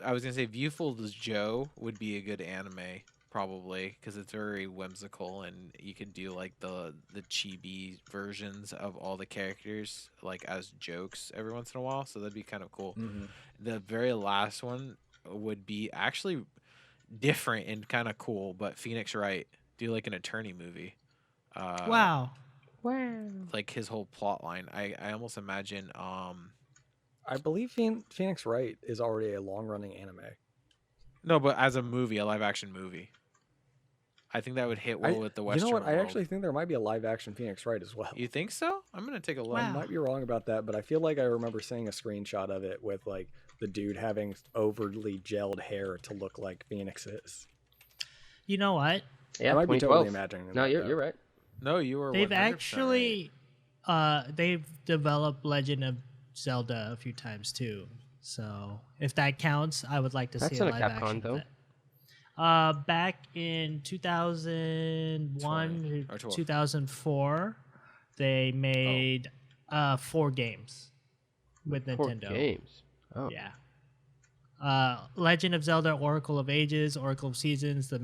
I was gonna say Viewful as Joe would be a good anime probably because it's very whimsical and you can do like the chibi versions of all the characters like as jokes every once in a while. So that'd be kind of cool. Mhm. The very last one would be actually different and kind of cool, but Phoenix Wright do like an attorney movie. Wow. Like his whole plot line. I almost imagine I believe Phoenix Wright is already a long-running anime. no, but as a movie, a live action movie. I think that would hit well with the Western You know what? I world. actually think there might be a live-action Phoenix Wright as well. You think so? I'm gonna take a look. I Wow. might be wrong about that, but I feel like I remember seeing a screenshot of it with like the dude having overly gelled hair to look like Phoenix is. You know what? Yeah, I might be 2012. totally imagining. No, that, you're though. you're right. No, you were. They've 100% right. actually they've developed Legend of Zelda a few times too. So if that counts, I would like to That's see a not a live Capcom, action. though. Of that. Back in 2001 or to 12. 2004, they made 4 games with 4 Nintendo. games. Oh. Yeah. Legend of Zelda: Oracle of Ages, Oracle of Seasons, the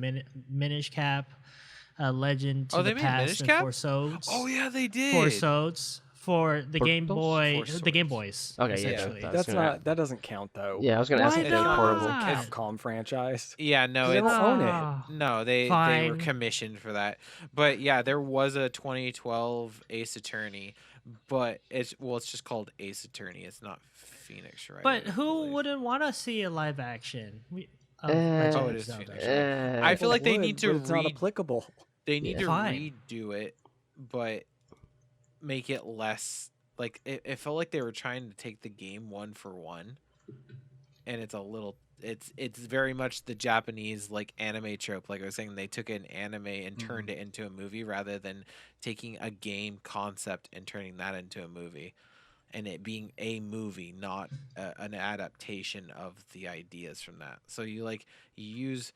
Minish Cap, Legend to Oh, the they made Minish Past, and Cap? Four Sodes. Oh yeah, they did. Four Sodes for the Game Portals? Boy, Four the Game Swords. Boys. Okay, yeah, essentially. that- That's gonna- not. That doesn't count though. Yeah, I was gonna ask Why if they're not? portable. Capcom franchise. Yeah, no, They it's don't own it. Ah. no, they were Fine. commissioned for that. But yeah, there was a 2012 Ace Attorney, but it's just called Ace Attorney. It's not Phoenix, right? But who wouldn't want to see a live action? Of Uh, Legend Oh, of it is Zelda? Phoenix. I feel People like they would, need to but it's not read- applicable. They need Yeah. to Fine. redo it, but make it less like it felt like they were trying to take the game one for one, and it's a little. It's very much the Japanese like anime trope. Like I was saying, they took an anime and turned it into a movie rather than taking a game concept and turning that into a movie, and it being a movie, not an adaptation of the ideas from that. So you use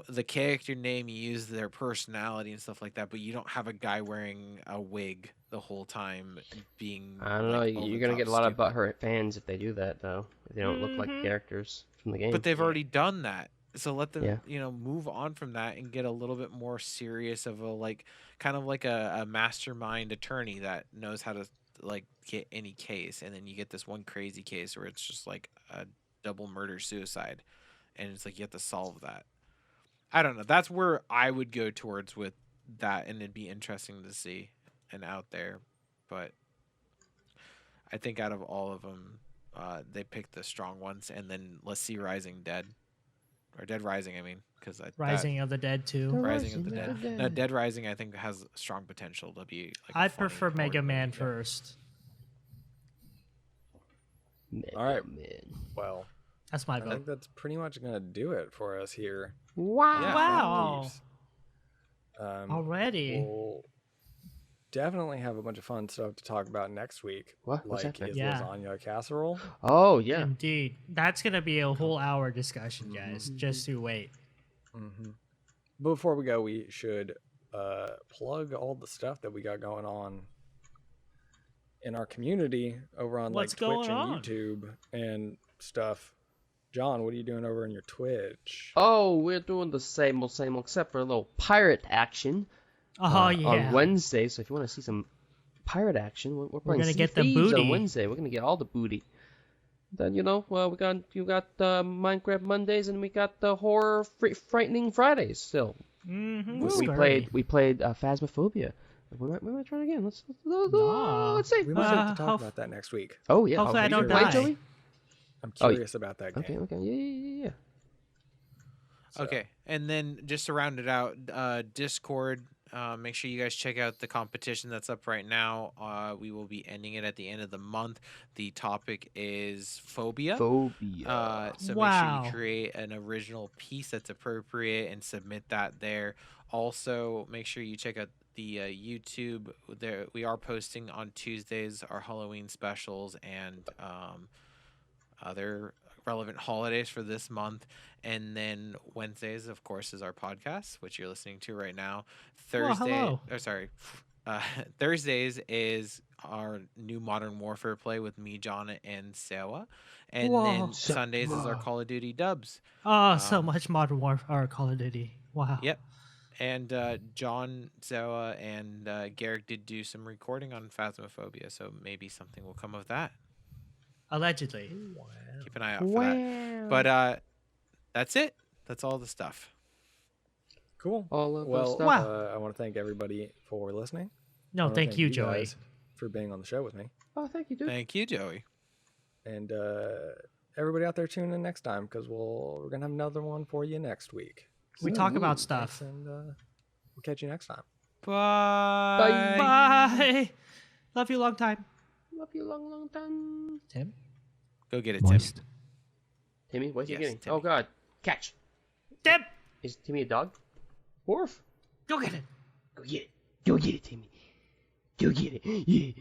the character name, you use their personality and stuff like that, but you don't have a guy wearing a wig the whole time being. I don't know. like, You're gonna get a lot of over-the-top butthurt fans if they do that, though. If they don't look like characters from the game. stupid. But they've already done that, so let them Yeah. move on from that and get a little bit more serious of a kind of like a mastermind attorney that knows how to like get any case, and then you get this one crazy case where it's just like a double murder suicide, and it's like you have to solve that. I don't know. That's where I would go towards with that, and it'd be interesting to see and out there. But I think out of all of them, they picked the strong ones, and then let's see Rising Dead, or Dead Rising. I mean, because Rising of the Dead too. Rising of the Dead. No, Dead Rising I think has strong potential to be. Like I'd prefer Mega Man first. All right. Well, that's my I vote. think that's pretty much gonna do it for us here. Wow. Fat Peeps. Already. We'll definitely have a bunch of fun stuff to talk about next week. What? What's Like, happening? is lasagna a casserole? Oh yeah. Indeed. That's going to be a whole hour discussion, guys. Just to wait. Mm-hmm. Before we go, we should plug all the stuff that we got going on in our community over on What's like Twitch going and on? YouTube and stuff. John, what are you doing over in your Twitch? Oh, we're doing the same old, except for a little pirate action. Oh, yeah. On Wednesday. So if you want to see some pirate action, we're playing gonna Sea get the Thieves booty. on Wednesday. We're gonna get all the booty. Then you got Minecraft Mondays, and we got the horror frightening Fridays still. Mm-hmm. We played Phasmophobia. We might try it again. Let's see. We might have to talk about that next week. Oh yeah. Hopefully I don't play, die. Joey? I'm curious about that game. Okay. Yeah. So. Okay, and then just to round it out, Discord. Make sure you guys check out the competition that's up right now. We will be ending it at the end of the month. The topic is phobia. Phobia. So Wow. make sure you create an original piece that's appropriate and submit that there. Also, make sure you check out the YouTube. There, we are posting on Tuesdays our Halloween specials and other relevant holidays for this month. And then Wednesdays, of course, is our podcast, which you're listening to right now. Thursdays is our new Modern Warfare play with me, John, and Sewa. And then Sundays is our Call of Duty dubs. Oh, so much Modern Warfare or Call of Duty. Wow. Yep. And John, Sewa, and Garrick did do some recording on Phasmophobia, so maybe something will come of that. Allegedly. Keep an eye out for that. But that's it. That's all the stuff. Cool. All of Well, stuff. Wow. I want to thank everybody for listening. I No, wanna thank you, Joey. guys for being on the show with me. Oh, thank you, dude. Thank you, Joey. And everybody out there, tune in next time because we're gonna have another one for you next week. We talk about stuff. And we'll catch you next time. Bye. Bye. Love you long time. Love you long time. Tim? Go get it, Tim. Timmy, what's he Yes, getting? Timmy. Oh God, catch. Tim! Is Timmy a dog? Worf. Go get it. Go get it. Go get it, Timmy. Go get it. Yeah.